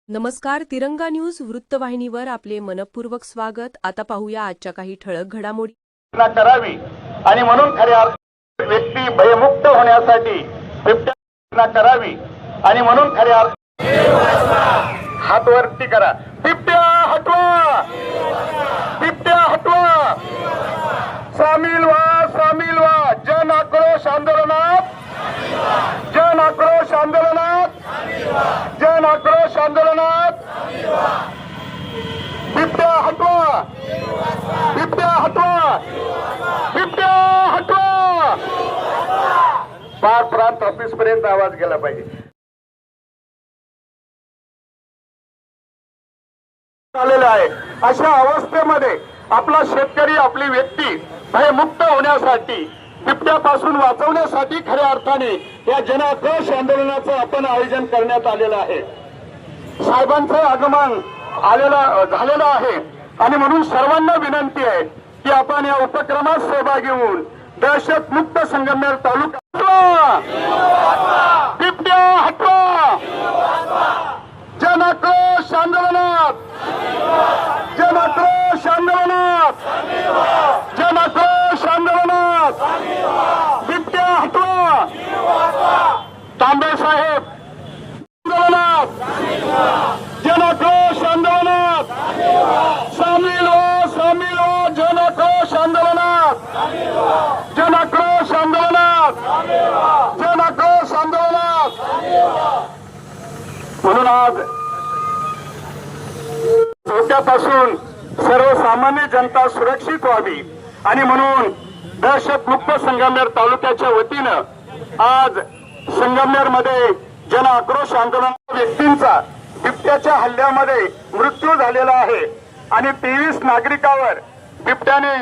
नमस्कार. तिरंगा न्यूज वृत्तवाहिनीवर आपले मनपूर्वक स्वागत. आता पाहूया आजच्या काही ठळक घडामोडी. करावी आणि म्हणून खऱ्या अर्थाने व्यक्ती भयमुक्त होण्यासाठी बिबट्या करावी आणि म्हणून खऱ्या हात वरती करा. बिबट्या हटवा, बिबट्या हटवा. सामील व्हा जन आक्रोश आंदोलनात, जन आक्रोश आंदोलनात, जन आक्रोश आंदोलनात. बिबट्या हटवा, बिबट्या हटवा, बिबट्या हटवा. पार प्रांत ऑफिस पर्यंत आवाज गेला पाहिजे. आलेला आहे अशा अवस्थेमध्ये आपला शेतकरी, आपली व्यक्ती भयमुक्त होण्यासाठी, बिबट्यापासून वाचवण्यासाठी खऱ्या अर्थाने या जनाक्रोश आंदोलनाचं आपण आयोजन करण्यात आलेलं आहे. साहेबांचं आगमन झालेलं आहे आणि म्हणून सर्वांना विनंती आहे की आपण या उपक्रमात सहभागी होऊन दहशतमुक्त संगमनेर तालुका बिबट्या हटवा. जनाक्रोश आंदोलनात, जनाक्रोश आंदोलनात, जनाक्रोश आंदोलनात. बिबट्या हटवा. तांबे साहेब आंदोलनात, जनाक्रोश आंदोलनात. सामील हो जनाक्रोश आंदोलनात, जनाक्रोश आंदोलनात, जनाक्रोश आंदोलनात. म्हणून आज धोक्यापासून सर्वसामान्य जनता सुरक्षित व्हावी आणि म्हणून दहशतमुक्त संगमनेर तालुक्याच्या वतीनं आज संगमनेर मध्ये जन आक्रोश आंदोलन. व्यक्तींचा बिबट्याच्या हल्ल्यामध्ये मृत्यू झालेला आहे आणि 23 नागरिकांवर बिबट्याने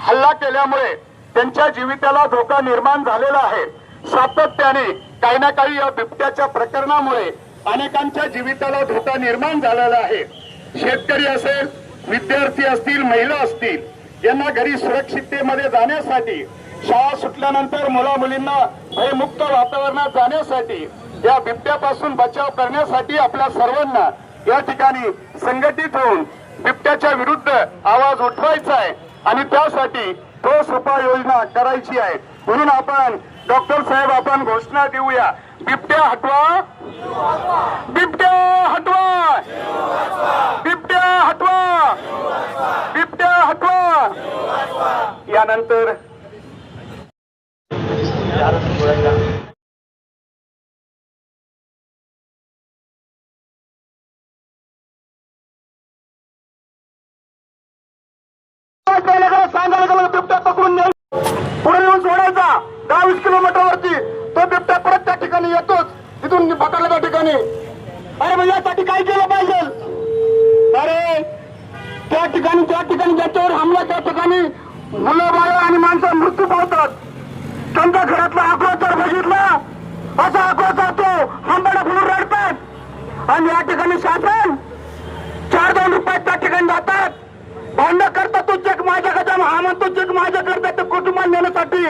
हल्ला केल्यामुळे त्यांच्या जीविताला धोका निर्माण झालेला आहे. सातत्याने काही ना काही या बिबट्याच्या प्रकरणामुळे अनेकांच्या जीविताला धोका निर्माण झालेला आहे. शेतकरी असेल, विद्यार्थी असतील, महिला असतील, यांना घरी सुरक्षिततेमध्ये जाण्यासाठी, शाळा सुटल्यानंतर मुला मुलींना भयमुक्त वातावरणात जाण्यासाठी, या बिबट्यापासून बचाव करण्यासाठी आपल्या सर्वांना या ठिकाणी संघटित होऊन बिबट्याच्या विरुद्ध आवाज उठवायचा आहे आणि त्यासाठी ठोस उपाययोजना करायची आहे. म्हणून आपण डॉक्टर साहेब आपण घोषणा देऊया. बिबट्या हटवा, बिबट्या हटवा, बिबट्या हटवा, बिबट्या हटवा. यानंतर सांगायला बिबट्या पकडून पुढे येऊन सोडायचा. 10-20 किलोमीटरवरती तो बिबट्या परत त्या ठिकाणी येतोच, तिथून पकडला त्या ठिकाणी. अरे मग यासाठी काय केलं पाहिजे? अरे त्या ठिकाणी ज्याच्यावर हमला, त्या ठिकाणी मुलं बाळ आणि माणसं मृत्यू पावतात. त्यांच्या घरातला आक्रोश जर बघितला, असा आक्रोश तो हांबाडा फुलून रडतात आणि या ठिकाणी शासन 4-2 रुपये त्या ठिकाणी जातात. भांडण करतात, तो चेक माझ्याकडे, हा म्हणतो चेक माझ्याकडे ते कुटुंबाला नेण्यासाठी.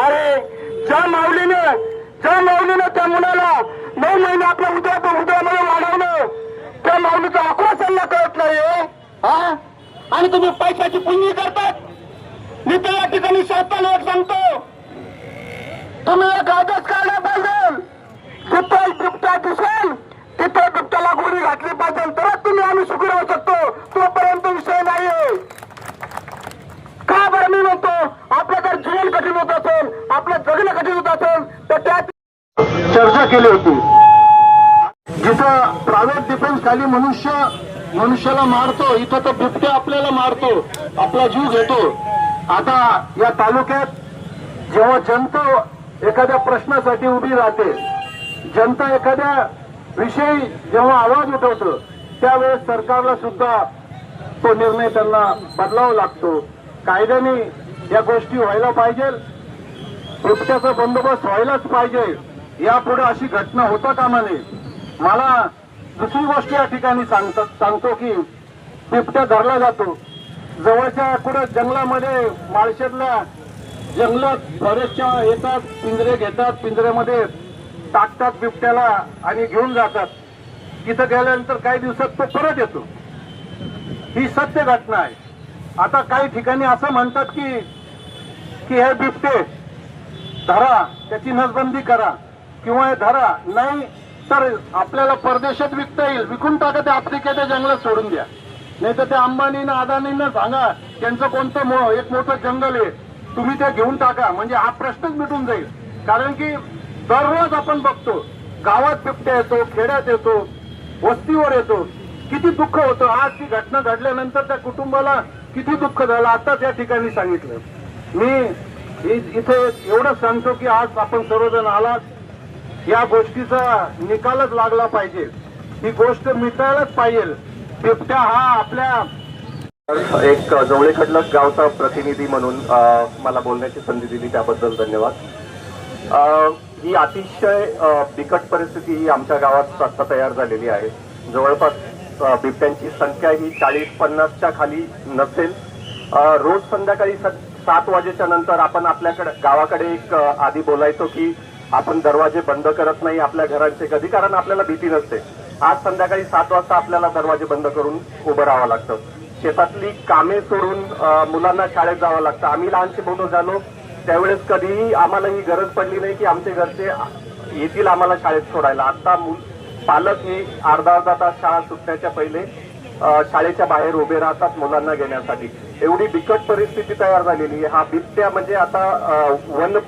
अरे ज्या माऊलीनं त्या मुलाला 9 महिने आपल्या उद्यामध्ये वाढवलं, त्या माऊलीचा आक्रोश त्यांना कळत नाही. आणि तुम्ही पैशाची पुण्य करतात. मी तर या ठिकाणी शासनाला एक सांगतो, तुम्ही एक आदेश काढला पाहिजे. जिथे बिबट्या दिसेल तिथे बिबट्याला गोळी घातली पाहिजे, तरच तुम्ही आम्ही सुखी राहू शकतो. तोपर्यंत विषय नाहीये. का बरं मी म्हणतो, आपलं जर जीवन कठीण होत असेल, आपलं जगणं कठीण होत असेल, तर त्यात चर्चा केली होती. जिथं प्रायव्हेट डिफेन्स खाली मनुष्याला मारतो, इथं तर बिबट्या आपल्याला मारतो, आपला जीव घेतो. आता या तालुक्यात जेव्हा जनता एखाद्या प्रश्नासाठी उभी राहते, जनता एखाद्या विषयी जेव्हा आवाज उठवतो, त्यावेळेस सरकारला सुद्धा तो निर्णय त्यांना बदलावा लागतो. कायद्याने या गोष्टी व्हायला पाहिजे, बिबट्याचा बंदोबस्त व्हायलाच पाहिजे. यापुढे अशी घटना होता कामा नये. मला दुसरी गोष्ट या ठिकाणी सांगतो की बिबट्या धरला जातो जवळच्या कुठं जंगलामध्ये, माळशेरला जंगलात फॉरेस्टच्या येतात, पिंजरे घेतात, पिंजऱ्यामध्ये टाकतात बिबट्याला आणि घेऊन जातात. तिथं गेल्यानंतर काही दिवसात तो परत येतो. ही सत्य घटना आहे. आता काही ठिकाणी असं म्हणतात की हे बिबटे धरा, त्याची नसबंदी करा किंवा हे धरा, नाही तर आपल्याला परदेशात विकता येईल, विकून टाका, ते आफ्रिकेच्या जंगलात सोडून द्या. नाही तर त्या अंबानींना अदानींना सांगा त्यांचं कोणतं एक मोठं जंगल आहे, तुम्ही ते घेऊन टाका, म्हणजे हा प्रश्नच मिटून जाईल. कारण की दररोज आपण बघतो गावात बिबट्या येतो, खेड्यात येतो, वस्तीवर येतो, किती दुःख होतं. आज ती घटना घडल्यानंतर त्या कुटुंबाला किती दुःख झालं आताच या ठिकाणी सांगितलं. मी इथे एवढंच सांगतो की आज आपण सर्वजण आलात, या गोष्टीचा निकालच लागला पाहिजे, ही गोष्ट मिटायलाच पाहिजे. बिबट्या हा आपल्या एक जवळेखडलक गावचा प्रतिनिधी म्हणून मला बोलण्याची संधी दिली त्याबद्दल धन्यवाद. ही अतिशय बिकट परिस्थिती ही आमच्या गावात आता तयार झालेली आहे. जवळपास बिबट्यांची संख्या ही 40-50च्या खाली नसेल. रोज संध्याकाळी 7 वाजेच्या नंतर आपण आपल्याकडे गावाकडे एक आधी बोलायचो की आपण दरवाजे बंद करत नाही आपल्या घरांचे कधी, कारण आपल्याला भीती नसते. आज संध्याकाळी 7 वाजता आपल्याला दरवाजे बंद करून उभं राहावं लागतं. शेतातली कामे सोडून मुलांना शाळेत जावं लागतं. आम्ही लहानशे मोठं झालो त्यावेळेस कधीही आम्हाला ही गरज पडली नाही की आमचे घरचे येतील आम्हाला शाळेत सोडायला. आता पालक हे अर्धा तास शाळा सुटण्याच्या पहिले शाळेच्या बाहेर उभे राहतात मुलांना घेण्यासाठी. एवढी बिकट परिस्थिती तयार झालेली आहे. हा बिबट्या म्हणजे आता वन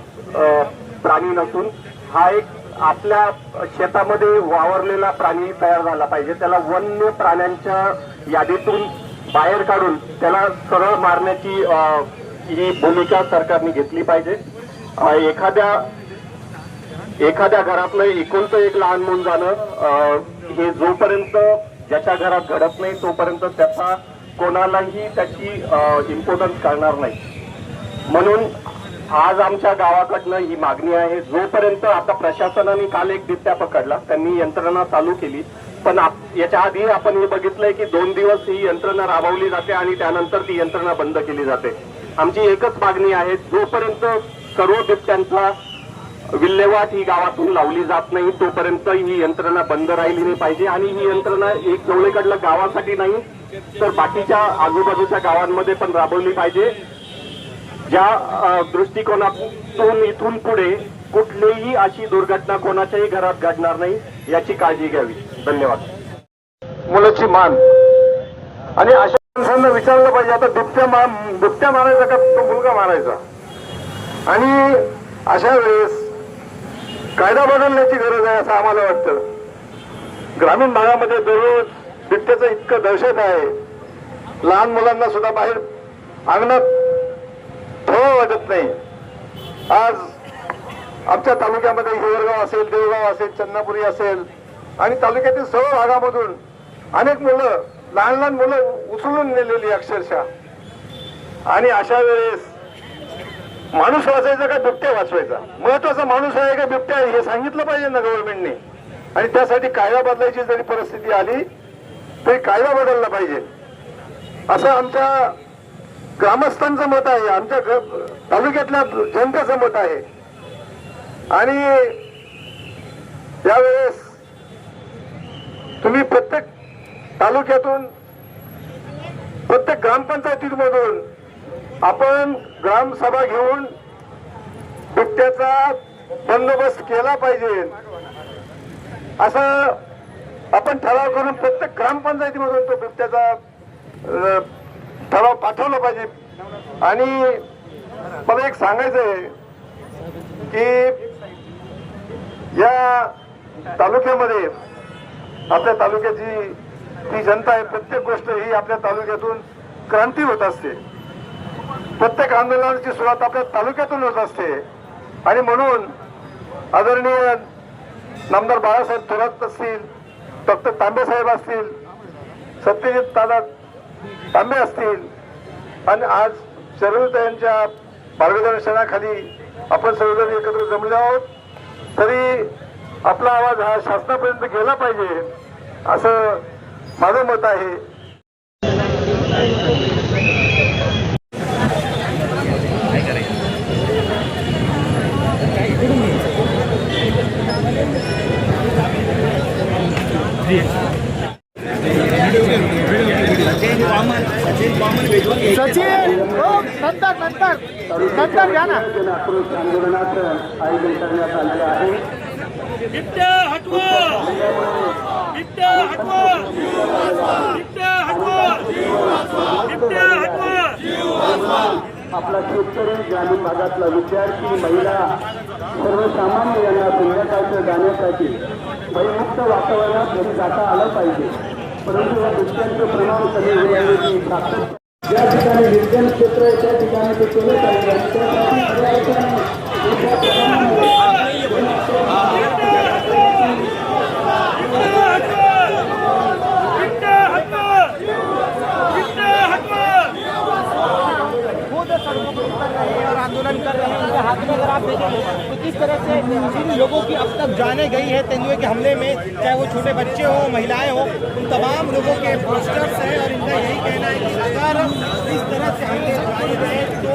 प्राणी नसून हा एक आपल्या शेतामध्ये वावरलेला प्राणी तयार झाला पाहिजे. त्याला वन्य प्राण्यांच्या यादीतून बाहेर काढून त्याला सरळ मारण्याची ही भूमिका सरकारने घेतली पाहिजे. एखाद्या घरातलं एकुलतं एक लहान मूल झालं हे जोपर्यंत ज्याच्या घरात घडत नाही तोपर्यंत त्याचा कोणालाही त्याची इम्पॉर्टन्स कळणार नाही. म्हणून आज आमच्या गावाकडनं ही मागणी आहे. जोपर्यंत आता प्रशासनाने काल एक बिबट्या पकडला, त्यांनी यंत्रणा चालू केली, पण याच्या आधी आपण हे बघितलंय की 2 दिवस ही यंत्रणा राबवली जाते आणि त्यानंतर ती यंत्रणा बंद केली जाते. आमची एकच मागणी आहे, जोपर्यंत सर्व बिबट्यांचा विल्हेवाट ही गावातून लावली जात नाही तोपर्यंत ही यंत्रणा बंद राहिली नाही पाहिजे. आणि ही यंत्रणा एक जवळेकडल्या गावासाठी नाही तर बाकीच्या आजूबाजूच्या गावांमध्ये पण राबवली पाहिजे. ज्या दृष्टिकोनातून इथून पुढे कुठलीही अशी दुर्घटना कोणाच्याही घरात घडणार नाही याची काळजी घ्यावी. धन्यवाद. मुलाची मान आणि अशा माणसांना विचारलं पाहिजे, आता बिबट्या मारायचा का तो मुलगा मारायचा. आणि अशा वेळेस कायदा बदलण्याची गरज आहे असं आम्हाला वाटतं. ग्रामीण भागामध्ये दररोज बिबट्याचं इतकं दहशत आहे, लहान मुलांना सुद्धा बाहेर अंगणात ठेवावं वाटत नाही. आज आमच्या तालुक्यामध्ये हिवरगाव असेल, देवगाव असेल, चन्नापुरी असेल आणि तालुक्यातील सर्व भागामधून अनेक मुलं, लहान लहान मुलं उचलून नेलेली अक्षरशः. आणि अशा वेळेस माणूस वाचायचा का बिबट्या वाचवायचा, महत्वाचा माणूस आहे का बिबट्या हे सांगितलं पाहिजे ना गव्हर्नमेंटने. आणि त्यासाठी कायदा बदलायची जरी परिस्थिती आली तरी कायदा बदलला पाहिजे असं आमच्या ग्रामस्थांचं मत आहे, आमच्या तालुक्यातल्या जनतेचं मत आहे. आणि त्यावेळेस तुम्ही प्रत्येक तालुक्यातून, प्रत्येक ग्रामपंचायतीमधून आपण ग्रामसभा घेऊन बिबट्याचा बंदोबस्त केला पाहिजे असं आपण ठराव करून प्रत्येक ग्रामपंचायतीमधून तो बिबट्याचा ठराव पाठवला पाहिजे. आणि मला एक सांगायचं आहे की या तालुक्यामध्ये, आपल्या तालुक्याची ती जनता आहे, प्रत्येक गोष्ट ही आपल्या तालुक्यातून क्रांती होत असते. प्रत्येक आंदोलनाची सुरुवात आपल्या तालुक्यातून होत असते. आणि म्हणून आदरणीय नामदार बाळासाहेब थोरात असतील, डॉक्टर तांबे साहेब असतील, सत्यजित दादा तांबे असतील आणि आज शरदताईंच्या मार्गदर्शनाखाली आपण सर्वजण एकत्र जमले आहोत, तरी आपला आवाज हा शासनापर्यंत गेला पाहिजे असं माझं मत आहे. सचिन नंतर घ्या ना. आक्रोश आंदोलनाचं आयोजन करण्यात आलेलं आहे. बिबट्या हटवा! बिबट्या हटवा! बिबट्या हटवा! बिबट्या हटवा! आपला शेतकरी ग्रामीण भागातला विद्यार्थी महिला सर्वसामान्य यांना संध्याकाळच्या जाण्यासाठी भयमुक्त वातावरणात घरी जाता आलं पाहिजे. परंतु या बिबट्यांचं प्रमाण कमी होण्याची ताकद ज्या ठिकाणी निर्जन क्षेत्र आहे त्या ठिकाणी ते केलं पाहिजे आणि त्यासाठी पर्यावरणाने मोठ्या प्रमाणामध्ये खुद सड़कों पर उतर रहे हैं और आंदोलन कर रहे हैं. उनके हाथ में अगर आप देखेंगे तो किस तरह से जिन लोगों की अब तक जाने गई है तेंदुए के हमले में, चाहे वो छोटे बच्चे हों महिलाएं हों, उन तमाम लोगों के पोस्टर्स हैं और इनका यही कहना है कि अगर इस तरह से आगे जारी रहे तो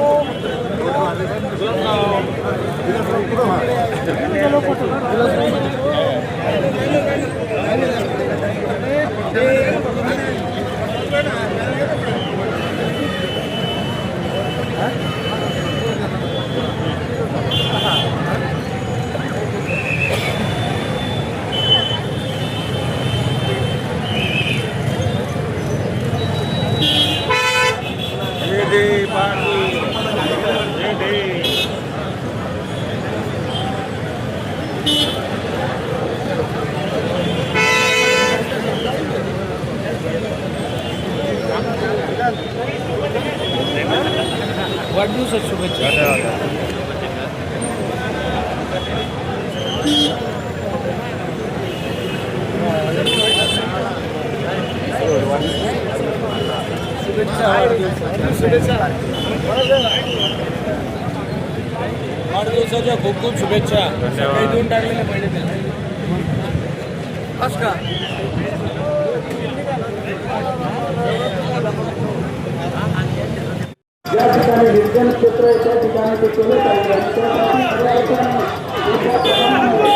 वाढदिवसाच्या शुभेच्छा. वाढदिवसाच्या खूप खूप शुभेच्छा. काही देऊन टाकलेल्या पहिले बस का ज्या ठिकाणी निर्जन क्षेत्र आहे त्या ठिकाणी ते केलं पाहिजे आणि त्यासाठी पर्यावरणाने मोठ्या प्रमाणामध्ये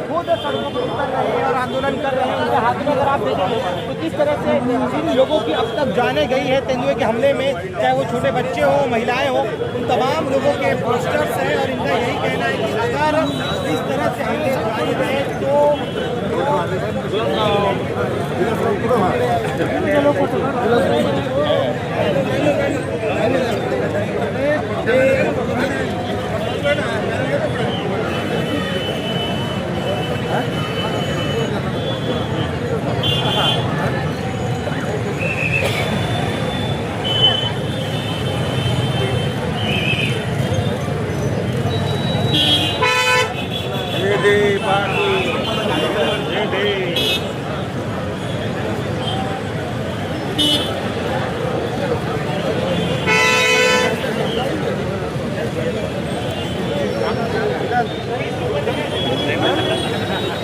खुद सड़कों पर उतर रहे हैं और आंदोलन कर रहे हैं. उनके हाथ में अगर आप देखेंगे तो किस तरह से जिन लोगों की अब तक जाने गई है तेंदुए के हमले में, चाहे वो छोटे बच्चे हों महिलाएं हों, उन तमाम लोगों के पोस्टर्स हैं और इनका यही कहना है कि अगर इस तरह से आगे जारी रहे तो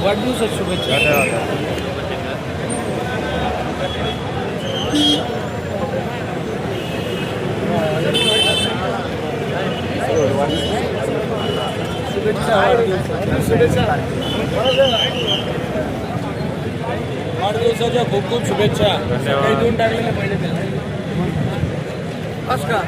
वाढदिवसाच्या शुभेच्छा. वाढदिवसाच्या खूप खूप शुभेच्छा. काही देऊन टाकलेल्या पहिले बस का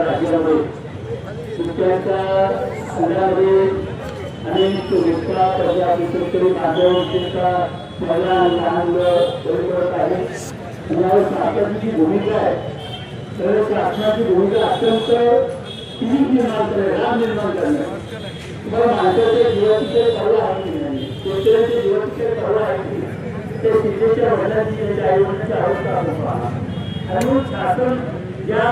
राज्यामध्ये सुट्ट्याच्या हल्ल्यामध्ये अनेक व्यक्ता प्रजा शेतकरी बांधवांचा महिला आणि लहान मुलं बळी पडत आहेत. यावेळी शासनाची भूमिका आहे तर शासनाची भूमिका अत्यंत पीडित निर्माण करणे, राम निर्माण करणे. तुम्हाला माणसाच्या जीवाचे चालू आहे की नाही, शेतकऱ्यांच्या जीवाचे चालू आहे की ते सीमेच्या वडिलांची त्यांच्या आई वडिलांची अवस्था आपण पहा. आणि मग शासन ज्या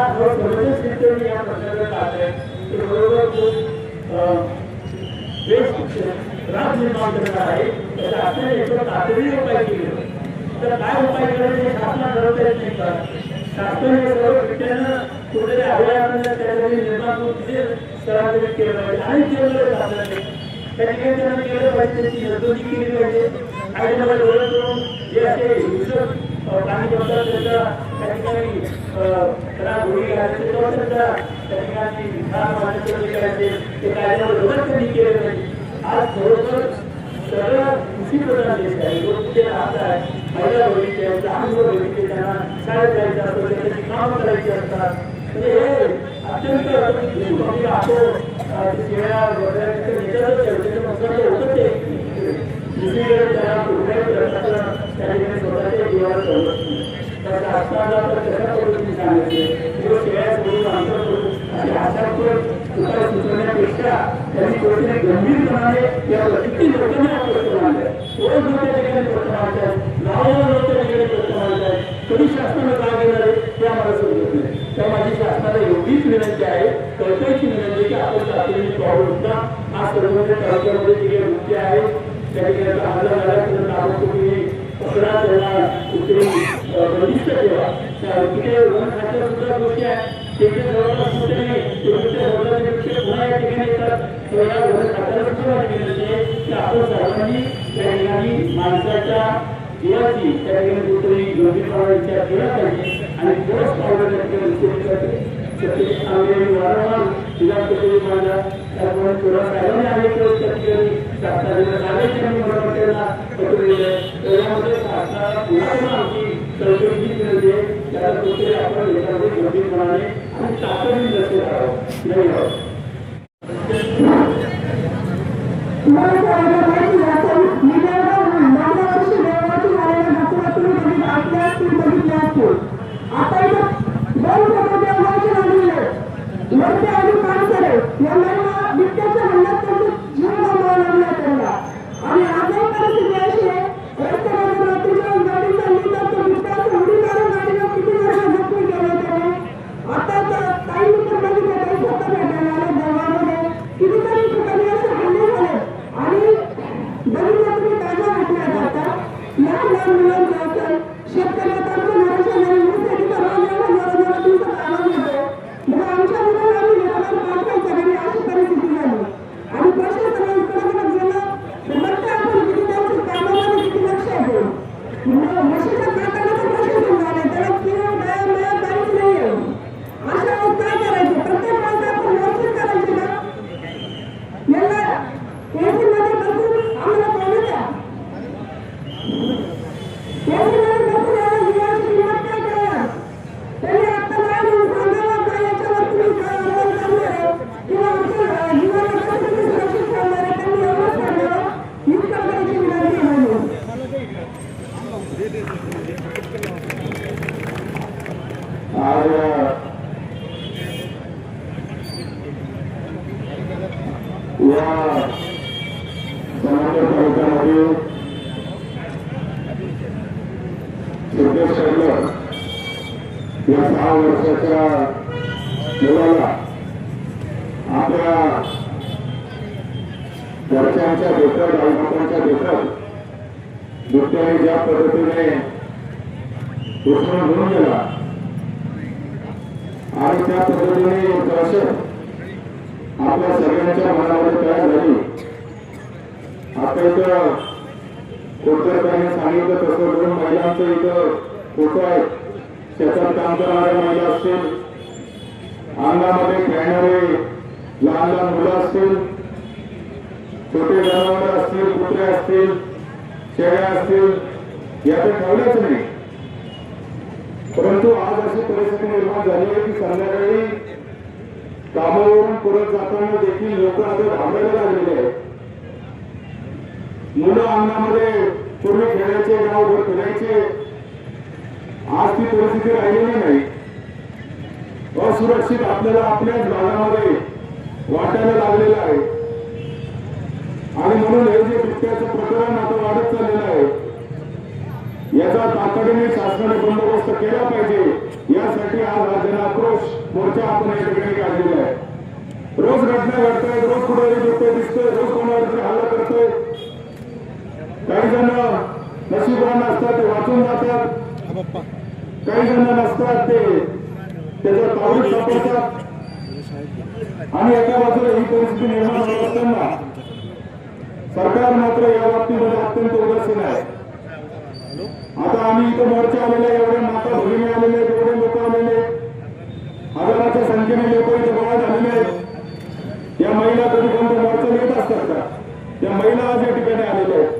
शेतकरी या प्रकारचे आहे ते बरोबर खूप द्वेष त्रास निर्माण करणार आहे त्याचा अत्यंत एकदम तातडीने उपाय केले तर काय उपाय करायचे हे शासनाला ठरवता येत नाही का शासनाने सर्व बिबट्यानं कुठेतरी अभयारण्य त्यासाठी निर्माण करून तिथे स्थलांतरित केलं पाहिजे आणि केलं शासनाने त्या ठिकाणी त्यांना केलं पाहिजे त्याची नोंदणी केली पाहिजे काही जणांना डोळे करून जे असे हिंसक प्राणी बनतात त्यांचा त्या ठिकाणी त्याला गोळी घालायचे किंवा त्यांचा त्या ठिकाणी ठार मारण्याचे वगैरे करायचे ते कायद्यावर विरोध त्यांनी केले पाहिजे आज खरोखर सगळं कृषी प्रधान देश आहे लोक कुठे राहत आहे महिला बघितले आहेत लहान मुलं बघितले त्यांना शाळेत जायचं असतं त्यांची कामं करायची असतात म्हणजे हे अत्यंत आपण असो शेळ्या वगैरे याच्यातच ठेवते महत्वाचं होतं ते दुसरीकडे त्याला कुठल्याही प्रकारचं त्या ठिकाणी स्वतःच्या जीवाला संरक्षण त्याचा असताना तर कशा पद्धतीने सांगितले किंवा शेळ्या सोडून आंतर करून असे हातावर उपाय सुचवण्यापेक्षा त्यांनी थोडीने गंभीरपणाने यावर किती लोकांना प्रश्न मांडलाय रोज लोक त्या ठिकाणी प्रश्न मांडतात गावाला लोक त्या ठिकाणी प्रश्न मांडतात कधी शासनाला काय घेणार आहे ते आम्हाला समजत नाही तर माझी शासनाला एवढीच विनंती आहे कळकळीची विनंती की आपण तातडीने पाहू शकता आज सर्वत्र तालुक्यामध्ये जे काही नृत्य आहे त्या ठिकाणी हल्ला झाला तर ताबडतोब पकडा त्याला कुठेही बंदिस्त ठेवा तिथे वन खात्या सुद्धा गोष्टी आहेत त्याच्या जवळपास कुठेही पुन्हा या ठिकाणी येतात तर या वन खात्याला सुद्धा विनंती आहे की आपण सर्वांनी त्या ठिकाणी माणसाच्या जीवाची त्या ठिकाणी कुठेही गंभीरपणे विचार केला पाहिजे आणि ठोस पावलं त्या ठिकाणी वारंवार विधान परिषदेत मांडला त्यामुळे थोडा साहेबांनी अनेक वेळेस त्या ठिकाणी शासनाने मराठ्यांना पत्र दिलं त्याच्यामध्ये शासनाला पुन्हा पुन्हा आमची चौकशीची विनंती आहे त्याला कुठेतरी आपण याच्यामध्ये गंभीरपणाने आणि तातडीने लक्ष द्यावं धन्यवाद बिबट्याच्या हल्ल्यात त्यांचा जीव गमवावा लागला त्यांना आणि आजही परिस्थिती अशी आहे रस्त्यावर रात्रीच्या गाडी चालली तर तो बिबट्या उडी मारून गाडीला किती वर्ष जखमी केलं त्याने आता काही मित्र बघितलं काही स्वतः भेटायला आले गावामध्ये कितीतरी ठिकाणी असे हल्ले झाले आणि बघितलं तुम्ही ताजा घटना आता लहान लहान मुलांचं असेल शेतकऱ्याचा आमच्या घराच्या घरी ऊस जरा दिवसात आवाज येतो मग आमच्या मुलांना आम्ही घरावर पाठवायचं घरी अशी परिस्थिती झाली आणि प्रशासनाकडे गेलं तर बघता आपण किती त्यांच्या कामामध्ये किती लक्ष आहे म्हशीच्या काकाला प्रशासन झालं त्याला किंवा दया काहीच नाही आहे अशा वेळेस काय करायचं प्रत्येक वेळेस आपण व्यवस्थित करायचे ना यांना एसीमध्ये बसून आम्हाला पाहू द्या एसीमध्ये बसून याला जीवाची किंमत काय कळणार त्यांनी आता नाही म्हणून सांगावं का याच्यावर तुम्ही काय अंमल करणार आहे किंवा आमच्या जीवाला कसं तुम्ही सुरक्षित ठेवणार आहे त्यांनी एवढंच सांगावं हीच करण्याची विनंती आहे म्हणून आज या समाजा तालुक्यामध्ये सिद्धेश शर्मा या 6 वर्षाच्या मुलाला आपल्या घरच्यांच्या देखत आईबापांच्या देखत बिबट्याने ज्या पद्धतीने उचलून घेऊन गेला आणि त्या पद्धतीने एक दहशत आपल्या सगळ्यांच्या मनामध्ये तयार झाली आता इथं कोणत्या सांगितलं तसं करून महिलांचं इथं फोटो आहे शेतात काम करणाऱ्या महिला असतील अंगामध्ये खेळणारे लहान लहान मुलं असतील छोटे जनावर असतील कुत्रे असतील शेळ्या असतील यात ठेवल्याच नाही परंतु आज अशी परिस्थिती निर्माण झाली आहे की संध्याकाळी कामावरून परत जाताना देखील लोक आता थांबायला लागलेले आहेत मुलं अंगणामध्ये पूर्वी खेळायचे गावभर फिरायचे आज ती परिस्थिती राहिलेली नाही असुरक्षित आपल्याला आपल्याच भागामध्ये वाटायला लागलेलं आहे आणि म्हणून हे जे बिबट्याचं प्रकरण आता वाढत चाललेलं आहे याचा तातडीने शासनाने बंदोबस्त केला पाहिजे यासाठी आज जन आक्रोश मोर्चा आपण या ठिकाणी काढलेला आहे रोज घटना घडतायत, रोज कुठे बिबटे दिसतोय, रोज कोणावरती हल्ला करतोय. काही जण नशिबवान असतात ते वाचून जातात, काही जण नसतात ते त्याच्या तावडीत सापडतात. आणि एका बाजूला ही परिस्थिती निर्माण होत असताना सरकार मात्र या बाबतीमध्ये अत्यंत उदासीन आहे. आता आम्ही इथं मोर्चा आलेले, एवढे माता भगिनी आलेले, एवढे लोक आलेले, हजाराच्या संख्येने लोक इथे गोळा झालेले आहेत. या महिला कधी कोणत्या मोर्चा येत असतात का? या महिला आज या ठिकाणी आलेल्या आहेत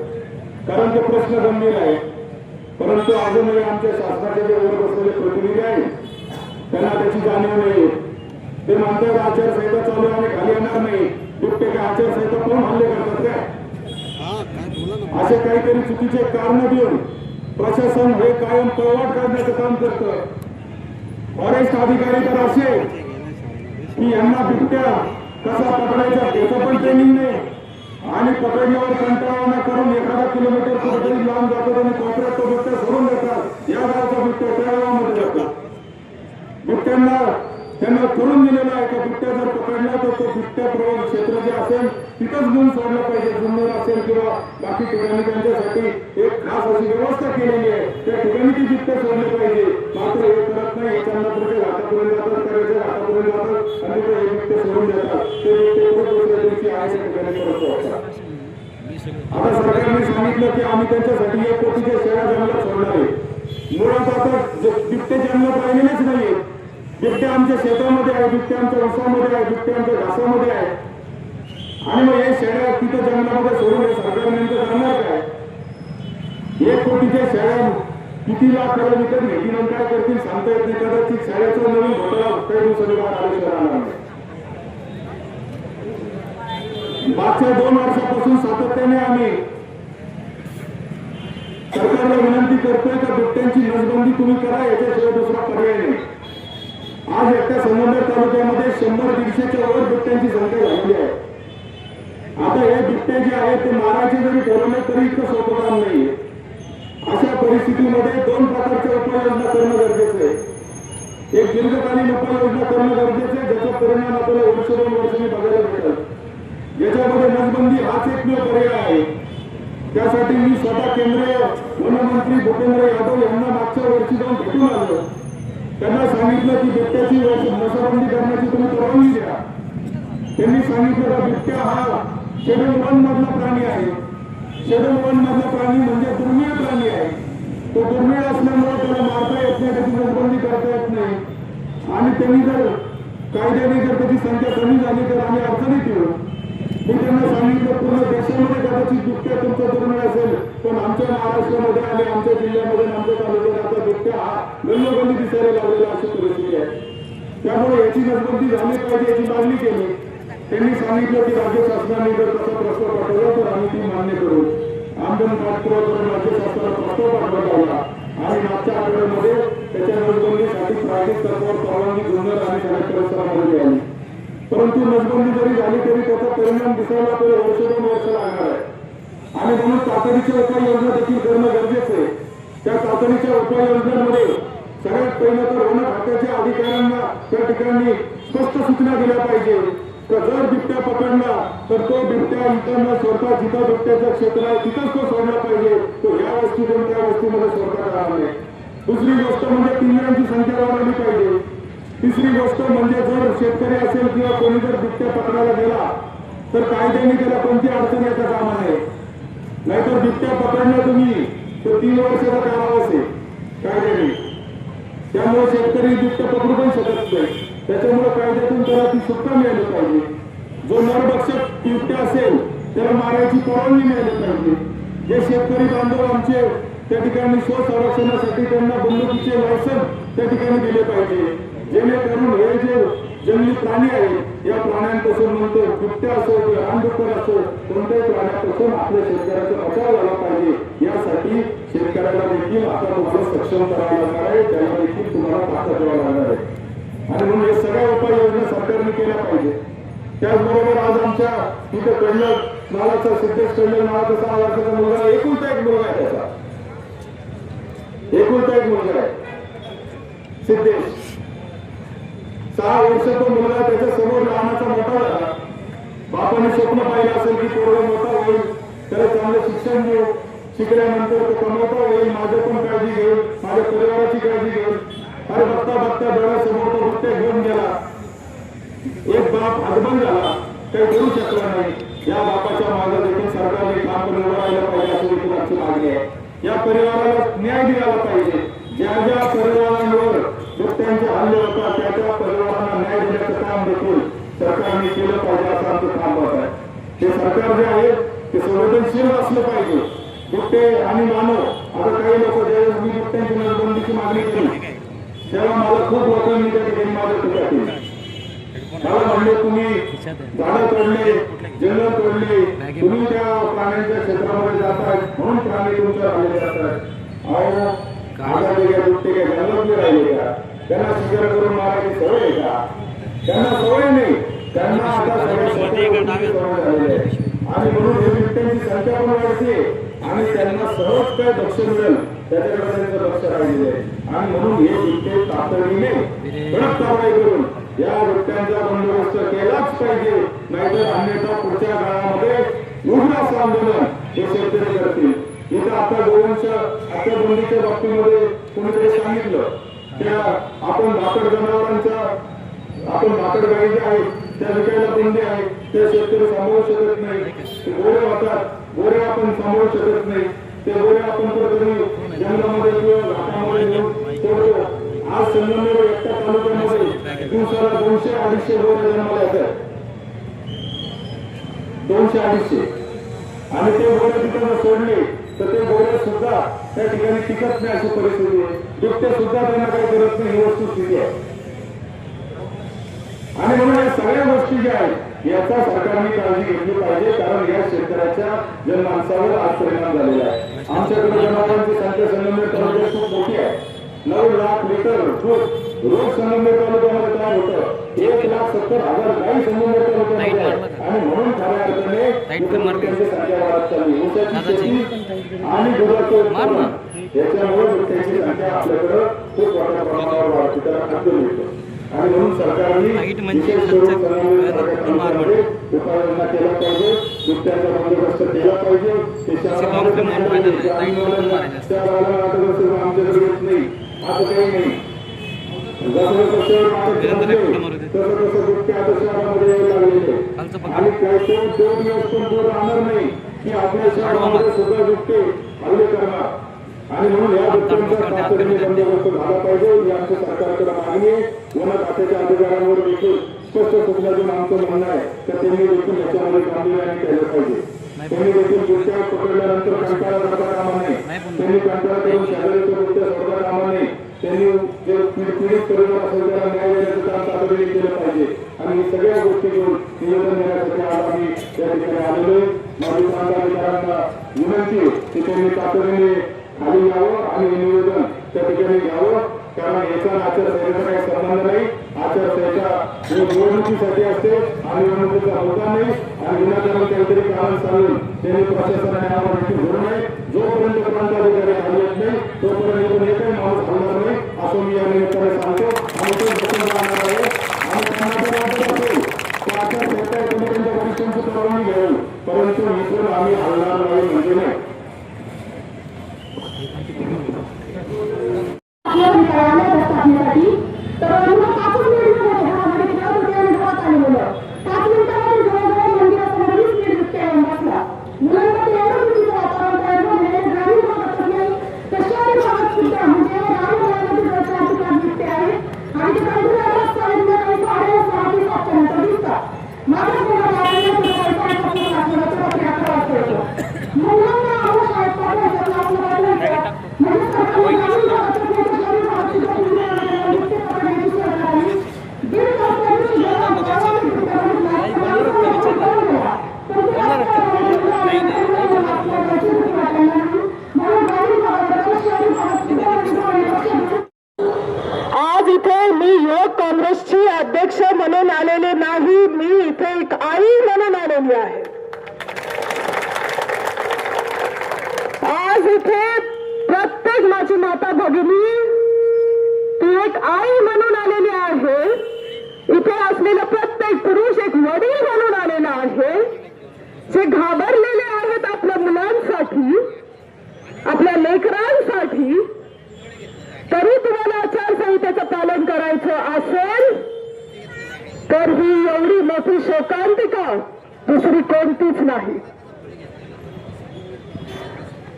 कारण ते प्रश्न गंभीर आहे. परंतु अजूनही आमच्या शासनाचे जे वर बसलेले प्रतिनिधी आहेत त्यांना त्याची जाणीव नाही. ते म्हणतात आचारसंहिता चालू आहे आणि खाली येणार नाही. बिबटे काय आचारसंहिता पाहून हल्ले करतात काय? असे काहीतरी चुकीचे कारण देऊन प्रशासन हे कायम पळवाट काढण्याचं काम करतं. फॉरेस्ट अधिकारी तर असे की यांना बिबट्या कसा पकडायचा त्याचं पण ट्रेनिंग नाही आणि पकडल्यावर कंटाळा करून एखादा किलोमीटर कुठेतरी लांब जातात आणि कोपऱ्यात तो बिबट्या सोडून देतात. या गावचा बिबट्या त्या गावामध्ये जातात. बिबट्यांना त्यांना करून दिलेला आहे का बिबट्या जर पकडला तर तो बिबट्या प्रवास क्षेत्र जे असेल तिथंच घेऊन सोडलं पाहिजे. जुन्नर असेल किंवा बाकी ठिकाणी त्यांच्यासाठी एक खास अशी व्यवस्था केलेली आहे, त्या ठिकाणी ती बिबट्या सोडले पाहिजे. मात्र हे करत नाही. चंद्रपूरच्या घाटापर्यंत जातात, करायच्या घाटापर्यंत जातात आणि ते बिबटे सोडून देतात. ते बिबटे दुसऱ्या दिवशी आहे त्या ठिकाणी परत पोहोचतात. आता सरकारने सांगितलं की आम्ही त्यांच्यासाठी 1 कोटीच्या शेळ्या जंगलात सोडणार आहे. मुळात आता बिबटे जंगलात राहिलेलेच नाहीये. बिबटे आमच्या शेतामध्ये आहे, बिबटे आमच्या उसामध्ये आहे, बिबटे आमच्या घासामध्ये आहे. आणि मग हे शेळ्या तिथं जंगलामध्ये सोडून हे सरकार नेमकं जाणार काय? 1 कोटीच्या शेळ्या किती लाखाला विकत घेतील आणि काय करतील सांगता येत नाही. कदाचित शेळ्याचा नवीन घोटाळा काही दिवसांनी आलेला नाही. मागच्या 2 वर्षापासून सातत्याने आम्ही सरकारला विनंती करतोय का बिबट्यांची नसबंदी तुम्ही करा, याच्याशिवाय दुसरा पर्याय नाही. आज एकट्या संगमनेर तालुक्यामध्ये 100-150च्या वर बिबट्यांची संख्या झालेली आहे. आता हे बिबटे जे आहेत ते मारायचे जरी ठरवले तरी इतकं सोपं काम नाहीये. अशा परिस्थितीमध्ये 2 प्रकारच्या उपाययोजना करणं गरजेचं आहे. एक दीर्घकालीन उपाययोजना करणं गरजेचं आहे ज्याचा परिणाम आपल्याला 1-2 वर्षांनी बघायला भेटेल. याच्यामध्ये नसबंदी हाच एकमेव पर्याय आहे. त्यासाठी मी स्वतः केंद्रीय वनमंत्री भूपेंद्र यादव यांना मागच्या वर्षी जाऊन भेटून आलो. त्यांना सांगितलं की बिबट्याची नसबंदी करण्याची तुम्ही परवानगी द्या. त्यांनी सांगितलं की बिबट्या हा शेड्यूल 1 मधला प्राणी आहे. शेड्यूल 1 मधला प्राणी म्हणजे दुर्मिळ प्राणी आहे. तो दुर्मिळ असल्यामुळे त्याला मारता येत नाही, त्याची नसबंदी करता येत नाही. आणि त्यांनी जर कायद्याने जर त्याची संख्या कमी झाली तर आम्ही अडचणीत येऊ. मी त्यांना सांगितलं पूर्ण देशामध्ये कदाचित बिबट्या तुमचा दुर्मिळ असेल पण आमच्या महाराष्ट्रामध्ये आणि आमच्या जिल्ह्यामध्ये आमच्या तालुक्यात आता बिबट्या हा गल्लोगल्ली दिसायला लागलेला अशी परिस्थिती आहे. त्यामुळे याची नसबंदी झाली पाहिजे याची मागणी केली. त्यांनी सांगितलं की राज्य शासनाने जर तसा प्रस्ताव पाठवला तर आम्ही ती मान्य करू. आमदार पाठपुरावा करून राज्य शासनाला प्रस्ताव पाठवला होता आणि मागच्या आठवड्यामध्ये त्याच्या नसबंदीसाठी प्रायोगिक तत्वावर परवानगी जुन्नर आणि कलेक्टर परिसरामध्ये आली. परंतु नसबंदी जरी झाली तरी त्याचा परिणाम दिसायला आपल्याला 1-2 वर्ष लागणार आहे. आणि म्हणून तातडीच्या उपाययोजना देखील करणं गरजेचं आहे. त्या तातडीच्या उपाययोजनांमध्ये सगळ्यात पहिलं तर वन खात्याच्या अधिकाऱ्यांना त्या ठिकाणी स्पष्ट सूचना दिल्या पाहिजे तर जर बिबट्या पकडला तर तो बिबट्या इथं न सोडता जिथं बिबट्याचं क्षेत्र आहे तिथंच तो सोडला पाहिजे. तो ह्या वस्तीतून त्या वस्तीमध्ये सोडता कामा नये. दुसरी गोष्ट म्हणजे पिंजऱ्यांची संख्या वाढवली पाहिजे. तिसरी गोष्ट म्हणजे जर शेतकरी असेल किंवा कोणी जर बिबट्या पकडायला गेला तर कायद्याने त्याला कोणती अडचण येता कामा नये. नाहीतर बिबट्या पकडला तुम्ही तर 3 वर्षाचा कालावधी असेल कायद्याने. त्यामुळे शेतकरी बिबट्या पकडू पण शकत नाही. त्याच्यामुळे कायद्यातून त्याला ती सुटका मिळाली पाहिजे. जो नरभक्षक बिबट्या असेल त्याला मारायची परवानगी मिळाली पाहिजे. जे शेतकरी बांधव आमचे त्या ठिकाणी स्वसंरक्षणासाठी त्यांना बंदुकीचे लायसन्स त्या ठिकाणी दिले पाहिजे. जेणेकरून हे जे जंगली प्राणी आहेत या प्राण्यांपासून म्हणतो बिबट्या असो किंवा रानडुक्कर असो कोणत्याही प्राण्यापासून आपल्या शेतकऱ्याचा बचाव झाला पाहिजे. यासाठी शेतकऱ्याला देखील आता तुम्हाला सक्षम करावं लागणार आहे. त्याला देखील तुम्हाला ताकद द्यावं लागणार आहे. आणि म्हणून हे सगळ्या उपाययोजना सरकारने केल्या पाहिजे. त्याचबरोबर आज आमच्या इथं कडलं नावाचा सिद्धेश कडलं नावाचा 6 वर्षाचा मुलगा एकुलता एक मुलगा आहे. त्याचा एकुलता एक मुलगा आहे सिद्धेश. 6 वर्ष तो मुलगा त्याच्या समोर लहानाचा मोठा झाला. बापाने स्वप्न पाहिलं असेल की पोरगा मोठा होईल, त्याला चांगलं शिक्षण देऊ, शिकल्यानंतर तो कमवता होईल, माझं पण काळजी घेईल, माझ्या परिवाराची काळजी घेईल. अरे बघता बघता डोळ्यासमोर तो बुट्ट्या घेऊन गेला. एक बाप हजबंद झाला, काही करू शकला नाही. या बापाच्या मागे देखील सरकारने काम करून उभं राहिलं पाहिजे अशी देखील आमची मागणी आहे. या परिवाराला न्याय दिला पाहिजे. ज्या ज्या परिवारांवर दुःखांचे हल्ले होतात त्या त्या परिवारांना न्याय देण्याचं काम देखील सरकारने केलं पाहिजे असं आमचं काम होत आहे. हे सरकार जे आहे ते संवेदनशील असलं पाहिजे. दुःखे आणि मानव, आता काही लोक ज्यावेळेस मी दुःखांची नोटबंदीची मागणी केली तेव्हा मला खूप लोकांनी त्या ठिकाणी माझ्या टीका केली. मला म्हणले तुम्ही झाडं तोडले, जंगल तोडले, तुम्ही त्या प्राण्यांच्या क्षेत्रामध्ये जाताय म्हणून प्राणी तुमच्या राहिले जातात. अहो माझ्या वेगळ्या दुःखे काय जंगलातले राहिले का? त्यांना शिकार करून मारायची सवय आहे का? त्यांना सवय नाही, त्यांना आता सवय झालेली आहे. आणि म्हणून हे बिबट्यांची संख्या पण वाढते आणि त्यांना सहज काय दक्ष मिळेल त्याच्याकडे त्यांचं लक्ष राहिलेलं आहे. आणि म्हणून हे बिबटे तातडीने कडक कारवाई करून या बिबट्यांचा बंदोबस्त केलाच पाहिजे. नाहीतर अन्यथा पुढच्या काळामध्ये उग्र असं आंदोलन हे शेतकरी करतील. इथं आता बंदीच्या बाबतीमध्ये कोणीतरी सांगितलं त्या आपण भाकड गाई ज्या आहेत त्या विकायला बंदी आहे, ते शेतकरी सांभाळू शकत नाही. ते गोरे होतात, गोरे आपण सांभाळू शकत नाही. ते गोरे आपण कुठेतरी जंगलामध्ये किंवा घाटामध्ये नेऊन तोडतो. आज संगमनेर एकट्या तालुक्यामध्ये दिवसाला 200-250 गोरे जन्माला येतात. 200-250 आणि ते गोरे तिथं सोडले तर ते गोरे सुद्धा त्या ठिकाणी टिकत नाही अशी परिस्थिती आहे. बिबटे सुद्धा त्यांना काही करत नाही ही वस्तुस्थिती आहे. आणि म्हणून या सगळ्या गोष्टी ज्या आहेत याचा सरकारने काळजी घेतली पाहिजे. कारण या शेतकऱ्याच्या जनमानसावर आज परिणाम झालेला आहे. आमच्याकडे जनावरांची संख्या संगमनेर तालुक्यात खूप मोठी आहे. 9 लाख लिटर दूध रोज संगमनेर तालुक्यामध्ये तयार होतं. 1,70,000 गाई संगमनेर तालुक्यामध्ये आहे. आणि म्हणून खऱ्या अर्थाने बिबट्यांची संख्या वाढत चालली. ऊसाची शेती आणि दुधाचं उत्पादन याच्यामुळे बिबट्यांची संख्या आपल्याकडे खूप मोठ्या प्रमाणावर वाढते, त्याला खाद्य मिळतं. आणि म्हणून सरकारने विशेष करून संगमनेर उपाययोजना केला पाहिजे. बिबट्यांचा बंदोबस्त केला पाहिजे. आमच्याकडे येत नाही असं काही नाही. जसं बिबटे आता शहरामध्ये यायला लागलेले आणि काही 2 दिवस पण दूर राहणार नाही की आपल्या शहरामध्ये सुद्धा बिबटे हल्ले करणार. आणि म्हणून या बिबट्यांचा तातडीने बंदोबस्त झाला पाहिजे ही आमच्या सरकारकडे मागणी आहे. वन खात्याच्या अधिकाऱ्यांवर देखील स्पष्ट सूचना देऊन आमचं म्हणणं आहे तर त्यांनी देखील याच्यामध्ये गांभीर्याने केलं पाहिजे. त्यांनी देखील बिबट्या पकडल्यानंतर कंटाळा करता कामा नये. त्यांनी कंटाळा करून शेजारीच्या बिबट्या सोडता कामा नये. त्यांनी जे पीडित परिवार असेल त्याला न्याय देण्याचं काम तातडीने केलं पाहिजे. आणि ही सगळ्या गोष्टी घेऊन निवेदन देण्यासाठी आज आम्ही त्या ठिकाणी आलेलो आहे. माजी प्रांताधिकाऱ्यांना विनंती आहे की त्यांनी तातडीने खाली यावं आणि हे निवेदन त्या ठिकाणी घ्यावं. कारण याचा आचारसंहितेचा काही संबंध नाही. आचारसंहिता ही निवडणुकीसाठी असते आणि निवडणुकीचा होता नाही. आणि विनाकारण काहीतरी कारण सांगून त्यांनी प्रशासनाने आम्हाला देखील धरू नये. जोपर्यंत प्रांताधिकारी खाली येत नाही तोपर्यंत एकही माणूस हलणार नाही असं मी या निमित्ताने सांगतो. आणि ते बसून राहणार आहे. आणि त्यांच्या त्यांच्या वरिष्ठांची परवानगी घेऊन परंतु इथून आम्ही हलणार नाही म्हणजे नाही. स्थापनेसाठी तर 5 मिनिटांमध्ये घरामध्ये खेळत होते आणि घरात आले मुलं 5 मिनिटांमध्ये जवळजवळ मंदिरासमोर 20 मिनिट बिबट्या येऊन बसला. मुलांना ते एवढं चुकीचं वातावरण तयार झालेलं आहे. ग्रामीण भागात नाही तर शहरी भागात सुद्धा म्हणजे ग्रामीण भागामध्ये जवळपास बिबटे आहेत आणि ते कंटिन्यू रस्ता काही 6:30 ते 7च्या नंतर दिसतात. माझ्या मुलाला मुलांना आम्हाला शाळेत पाठवायचं क्लासला पाठवायचं म्हणजे सरकारने ग्रामीण भागात शहरी भागात सुद्धा बिबटे पकडण्याची सोय करावी. 1.5 आज इथे मी युवक काँग्रेसची अध्यक्ष म्हणून आलेले नाही, मी इथे एक आई म्हणून आलेली आहे. आज इथे प्रत्येक माझी माता भगिनी ती एक आई म्हणून आलेली आहे. इथे असलेला प्रत्येक पुरुष एक वडील म्हणून आलेला आहे, जे घाबरलेले आहेत आपल्या मुलांसाठी, आपल्या लेकरांसाठी. तरी तुम्हाला आचारसंहितेचं पालन करायचं असेल तर ही एवढी मोठी शोकांतिका दुसरी कोणतीच नाही.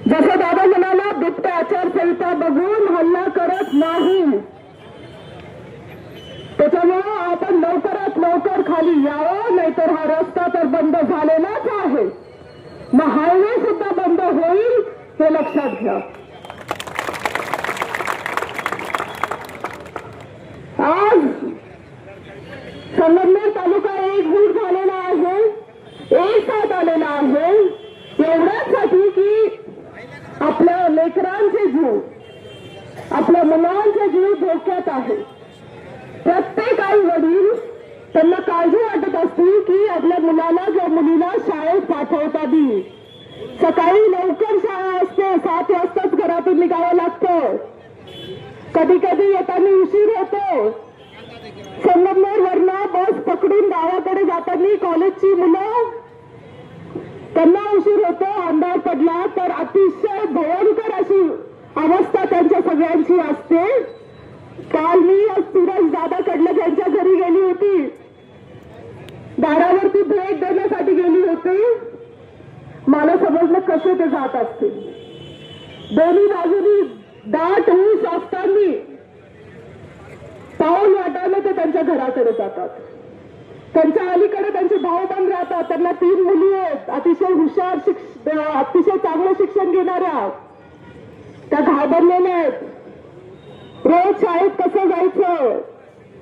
जसं दादा म्हणाला, बिबट्या आचारसंहिता बघून हल्ला करत नाही. त्याच्यामुळं आपण लवकरात लवकर खाली यावं, नाहीतर हा रस्ता तर बंद झालेलाच आहे, मग हायवे सुद्धा बंद होईल हे लक्षात घ्या. आज संगमनेर तालुका एकजूट झालेला आहे, एक साथ आलेला आहे, एवढ्यासाठी की आपल्या लेकरांचे जीव, आपल्या मुलांचे जीव धोक्यात आहे. प्रत्येक आई वडील त्यांना काळजी वाटत असते की आपल्या मुलाला किंवा मुलीला शाळेत पाठवताना सकाळी लवकर शाळा असते, 7 वाजताच घरातून निघावं लागतं, कधी कधी येताना उशीर होतो. संगमनेर वरनं बस पकडून गावाकडे जाताना कॉलेजची मुलं, त्यांना उशीर होतो, अंधार पडला तर अतिशय भयंकर अशी अवस्था त्यांच्या सगळ्यांची असते. काल मी सूरज दादाकडलं त्यांच्या घरी गेली होती, दारावरती भेट देण्यासाठी गेली होती. मला समजलं कसे ते जात असतील. दोन्ही बाजूनी दाट ऊस असताना पाऊल वाटायला ते त्यांच्या घराकडे जातात. त्यांच्या अलीकडे त्यांचे भाऊ पण राहतात, त्यांना 3 मुली आहेत, अतिशय हुशार, अतिशय चांगलं शिक्षण घेणाऱ्या. त्या घाबरलेल्या आहेत. रोज शाळेत कसं जायचं,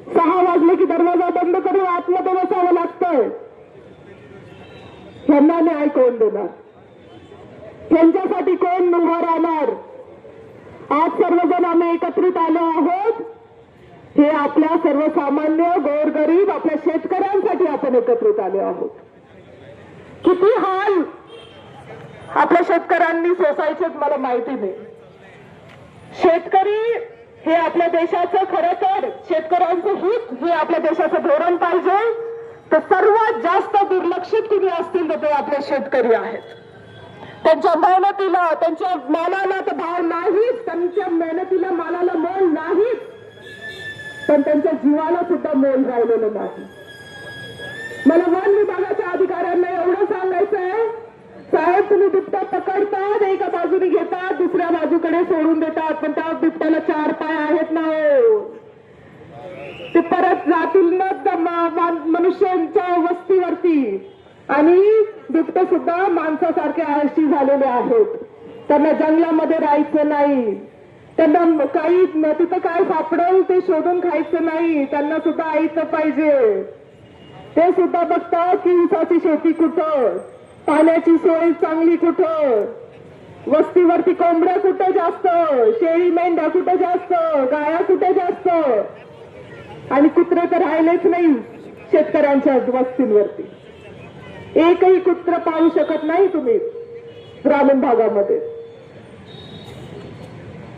6 वाजले की दरवाजा बंद करून आतमध्ये बसावं लागतंय. ह्यांना न्याय कोण देणार, त्यांच्यासाठी कोण उभं राहणार. आज सर्वजण आम्ही एकत्रित आलो आहोत, हे आपल्या सर्वसामान्य गोरगरीब आपल्या शेतकऱ्यांसाठी आपण एकत्रित आलो आहोत. किती हाल आपल्या शेतकऱ्यांनी सोसायचे मला माहिती नाही. शेतकरी हे आपल्या देशाचं, खरं तर शेतकऱ्यांचं हित हे आपल्या देशाचं धोरण पाहिजे. तर सर्वात जास्त दुर्लक्षित कुणी असतील तर ते आपले शेतकरी आहेत. त्यांच्या मेहनतीला, त्यांच्या मालाला तर भाव नाहीच, त्यांच्या मेहनतीला मालाला मोल नाहीच, पण त्यांच्या जीवाला सुद्धा मोल राहिलेलं नाही. मला वन विभागाच्या अधिकाऱ्यांना एवढं सांगायचं आहे, साहेब तुम्ही बिबट्या पकडतात, एका बाजूने घेतात, दुसऱ्या बाजूकडे सोडून देतात, पण त्या बिबट्याला 4 पाय आहेत ना हो. ते परत जातील ना मनुष्यांच्या वस्तीवरती. आणि बिबटे सुद्धा माणसासारखे आळशी झालेले आहेत. त्यांना जंगलामध्ये राहायचं नाही, त्यांना काही तिथं काय सापडेल ते शोधून खायचं नाही, त्यांना सुद्धा आईचं पाहिजे. ते सुद्धा बघतात की ऊसाची शेती कुठं, पाण्याची सोय चांगली कुठं, वस्तीवरती कोंबड्या कुठे जास्त, शेळी मेंढ्या कुठे जास्त, गाया कुठे जास्त, आणि कुत्रे तर राहिलेच नाही शेतकऱ्यांच्या वस्तींवरती. एकही कुत्र पाहू शकत नाही तुम्ही ग्रामीण भागामध्ये.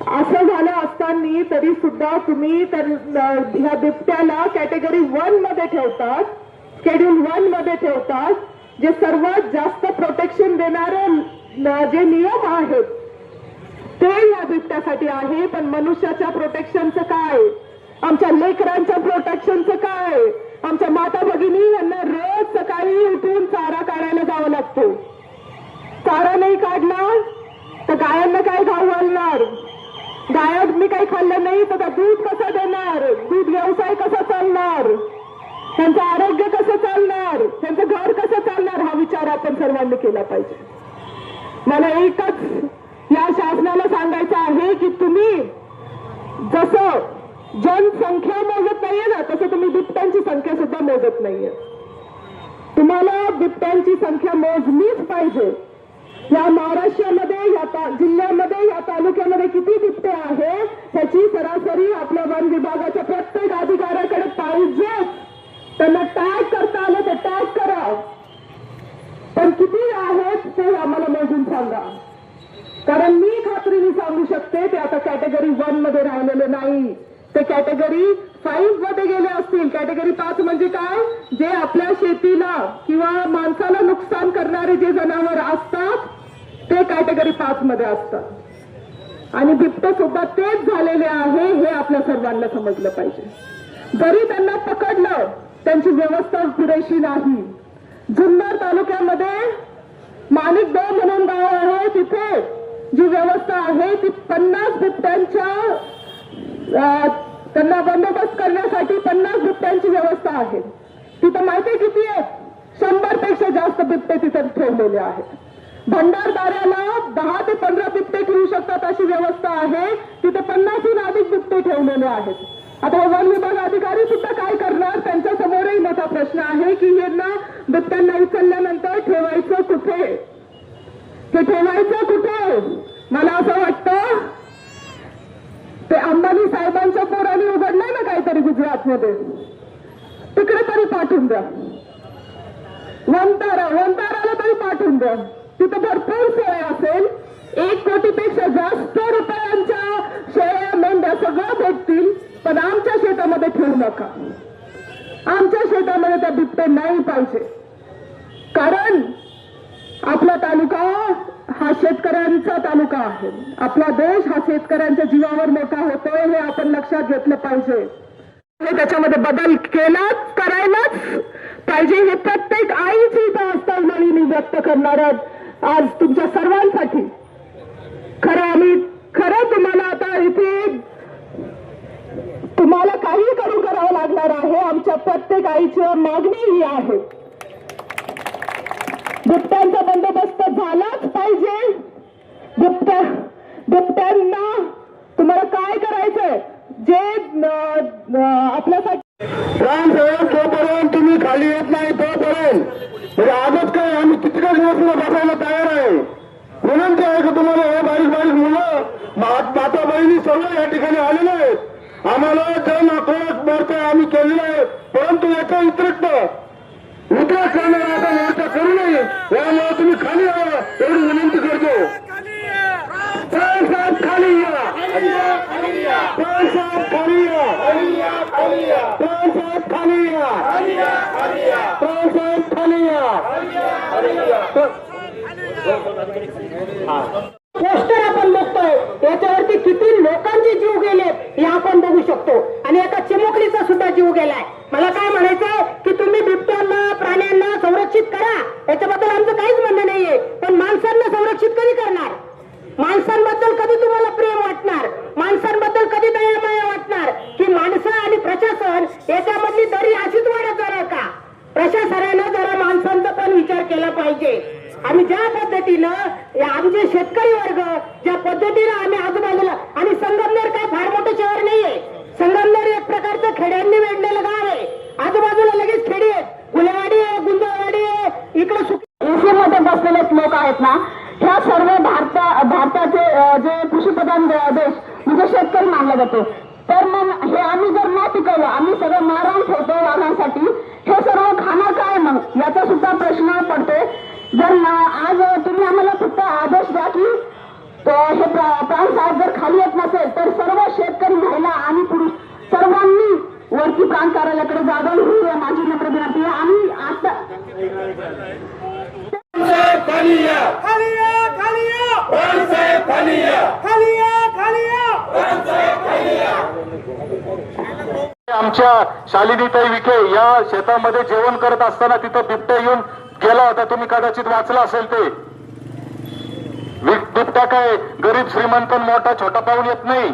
असं झालं असताना तरी सुद्धा तुम्ही ह्या बिबट्याला कॅटेगरी 1 मध्ये ठेवतात, शेड्यूल 1 मध्ये ठेवतात. जे सर्वात जास्त प्रोटेक्शन देणारे जे नियम आहेत ते या बिबट्यासाठी आहे. पण मनुष्याच्या प्रोटेक्शनचं काय, आमच्या लेकरांच्या प्रोटेक्शनचं काय, आमच्या माता भगिनी यांना रोज सकाळी उठून चारा काढायला जावं लागतो. चारा नाही काढला तर गायांना काय खाऊ घालणार, गायांनी काही खाल्लं नाही तर दूध कसं देणार, दूध व्यवसाय कसा चालणार, त्यांचं आरोग्य कसं चालणार, त्यांचं घर कसं चालणार, हा विचार आपण सर्वांनी केला पाहिजे. मला एकच या शासनाला सांगायचं आहे की तुम्ही जसं जनसंख्या मोजत नाहीये ना, तसं तुम्ही बिबट्यांची संख्या सुद्धा मोजत नाहीये. तुम्हाला बिबट्यांची संख्या मोजलीच पाहिजे. या महाराष्ट्रामध्ये, या जिल्ह्यामध्ये, या तालुक्यामध्ये किती बिबटे आहे त्याची सरासरी आपल्या वन विभागाच्या प्रत्येक अधिकाऱ्याकडे पाहिजे. त्यांना टॅग करता आलं तर टॅग करा, पण किती आहेत ते आम्हाला मोजून सांगा. कारण मी खात्रीने सांगू शकते ते आता कॅटेगरी 1 मध्ये राहिलेले नाही, ते कॅटेगरी 5 मध्ये गेले असतील. कॅटेगरी 5 म्हणजे काय, जे आपल्या शेतीला किंवा माणसाला नुकसान करणारे जे जनावर असतात ते कॅटेगरी 5 मध्ये असतात. आणि बिबटे सुद्धा तेच झालेले आहे हे आपल्या सर्वांना समजलं पाहिजे. जरी त्यांना पकडलं त्यांची व्यवस्था पुरेशी नाही. जुन्नर तालुक्यामध्ये माणिक 2 म्हणून गाव आहे, तिथे जी व्यवस्था आहे ती 50 बिबट्यांच्या त्यांना बंदोबस्त करण्यासाठी 50 बिबट्यांची व्यवस्था आहे. तिथं माहिती किती आहे, 100 पेक्षा जास्त बिबटे तिथे ठेवलेले आहेत. भंडारदाऱ्याला 10 ते 15 बिबटे ठेवू शकतात अशी व्यवस्था आहे, तिथे 50हून अधिक बिबटे ठेवलेले आहेत. आता वन विभाग अधिकारी सुद्धा काय करणार, त्यांच्या समोरही मोठा प्रश्न आहे की यांना बिबट्यांना उचलल्यानंतर ठेवायचं कुठे, ते ठेवायचं कुठे. मला असं वाटतं ते अंबानी साहेबांच्या पोरांनी उघडलंय ना काहीतरी गुजरातमध्ये, तिकडे तरी पाठवून द्या. वनताराला तरी पाठवून द्या, तिथं भरपूर शेळ्या असेल. 1 कोटीपेक्षा जास्त रुपयांच्या शेळ्या मेंढ्या सगळं भेटतील, पण आमच्या शेतामध्ये ठेवू नका. आमच्या शेतामध्ये त्या बिबटे नाही पाहिजे. कारण आपला तालुका हा शेतकऱ्यांचा तालुका आहे. आपला देश हा शेतकऱ्यांच्या जीवावर मोठा होतोय हे आपण लक्षात घेतलं पाहिजे. त्याच्यामध्ये बदल करायलाच पाहिजे हे प्रत्येक आईची इथं असताना मी व्यक्त करणार आज तुमच्या सर्वांसाठी. खरं तुम्हाला आता इथे तुम्हाला काही करावं लागणार आहे. आमच्या प्रत्येक आईची मागणी ही आहे, बिबट्यांचा बंदोबस्त झालाच पाहिजे. बिबट्यांना तुम्हाला काय करायचंय, जे आपल्यासाठी ग्रामसेवक जोपर्यंत तुम्ही खाली येत नाही तोपर्यंत म्हणजे आजच काय आम्ही कितक्या दिवस बसायला तयार आहे. विनंती आहे की तुम्हाला हे बारीक बारीक मुलं माता बहिणी सर्व या ठिकाणी आलेले आहेत. आम्हाला जन आक्रोश मोर्चा आम्ही केलेला आहे, परंतु याच्या व्यतिरिक्त करणारा आता मोर्चा करू नये. यामुळे तुम्ही खाली यावं एवढी विनंती करतो. साहेब खाली या, साहेब खाली या, साहेब खाली या, साहेब खाली या. पोस्टर आपण बघतोय, याच्यावरती किती लोकांचे जीव गेले हे आपण बघू शकतो. आणि एका चिमुकलीचा सुद्धा जीव गेलाय. मला काय म्हणायचंय की तुम्ही बिबट्यांना प्राण्यांना संरक्षित करा, याच्याबद्दल आमचं काहीच म्हणणं नाहीये, पण माणसांना संरक्षित कधी करणार, माणसांबद्दल कधी तुम्हाला प्रेम वाटणार, माणसांबद्दल कधी दयामाया वाटणार की माणसं आणि प्रशासन याच्यामधली दरी अशीच वाढत जाणार का. प्रशासनानं जरा माणसांचा पण विचार केला पाहिजे. आम्ही ज्या पद्धतीनं आमचे शेतकरी वर्ग ज्या पद्धतीनं आम्ही आजूबाजूला, आणि संगमनेर काय फार मोठं शहर नाहीये, संगमनेर एक प्रकारचं खेड्यांनी वेढलेलं गाव आहे. आजूबाजूला लगेच खेडी आहेत, गुलेवाडी आहे, गुंजवाडी आहे, इकडे मध्ये बसलेले लोक आहेत ना, ह्या सर्व भारताचे जे कृषीप्रधान देश म्हणजे शेतकरी मानला जातो. तर मग हे आम्ही जर न पिकवलं, आम्ही सगळं मारून ठेवतो वाहनासाठी, हे सर्व खाणार काय मग, याचा सुद्धा प्रश्न पडतोय. जर आज तुम्ही आम्हाला फक्त आदेश द्या की हे प्राण साहेब जर खाली येत नसेल तर सर्व शेतकरी महिला आणि पुरुष सर्वांनी वरती प्राण कार्यालयाकडे जागा ही माझी नम्र विनंती आहे. आणि आता आमच्या शालिनीताई विखे या शेतामध्ये जेवण करत असताना तिथं बिबट्या येऊन गेला होता. तुम्ही कदाचित वाचलं असेल ते. बिबट्या काय गरीब श्रीमंत मोठा छोटा पाहून येत नाही.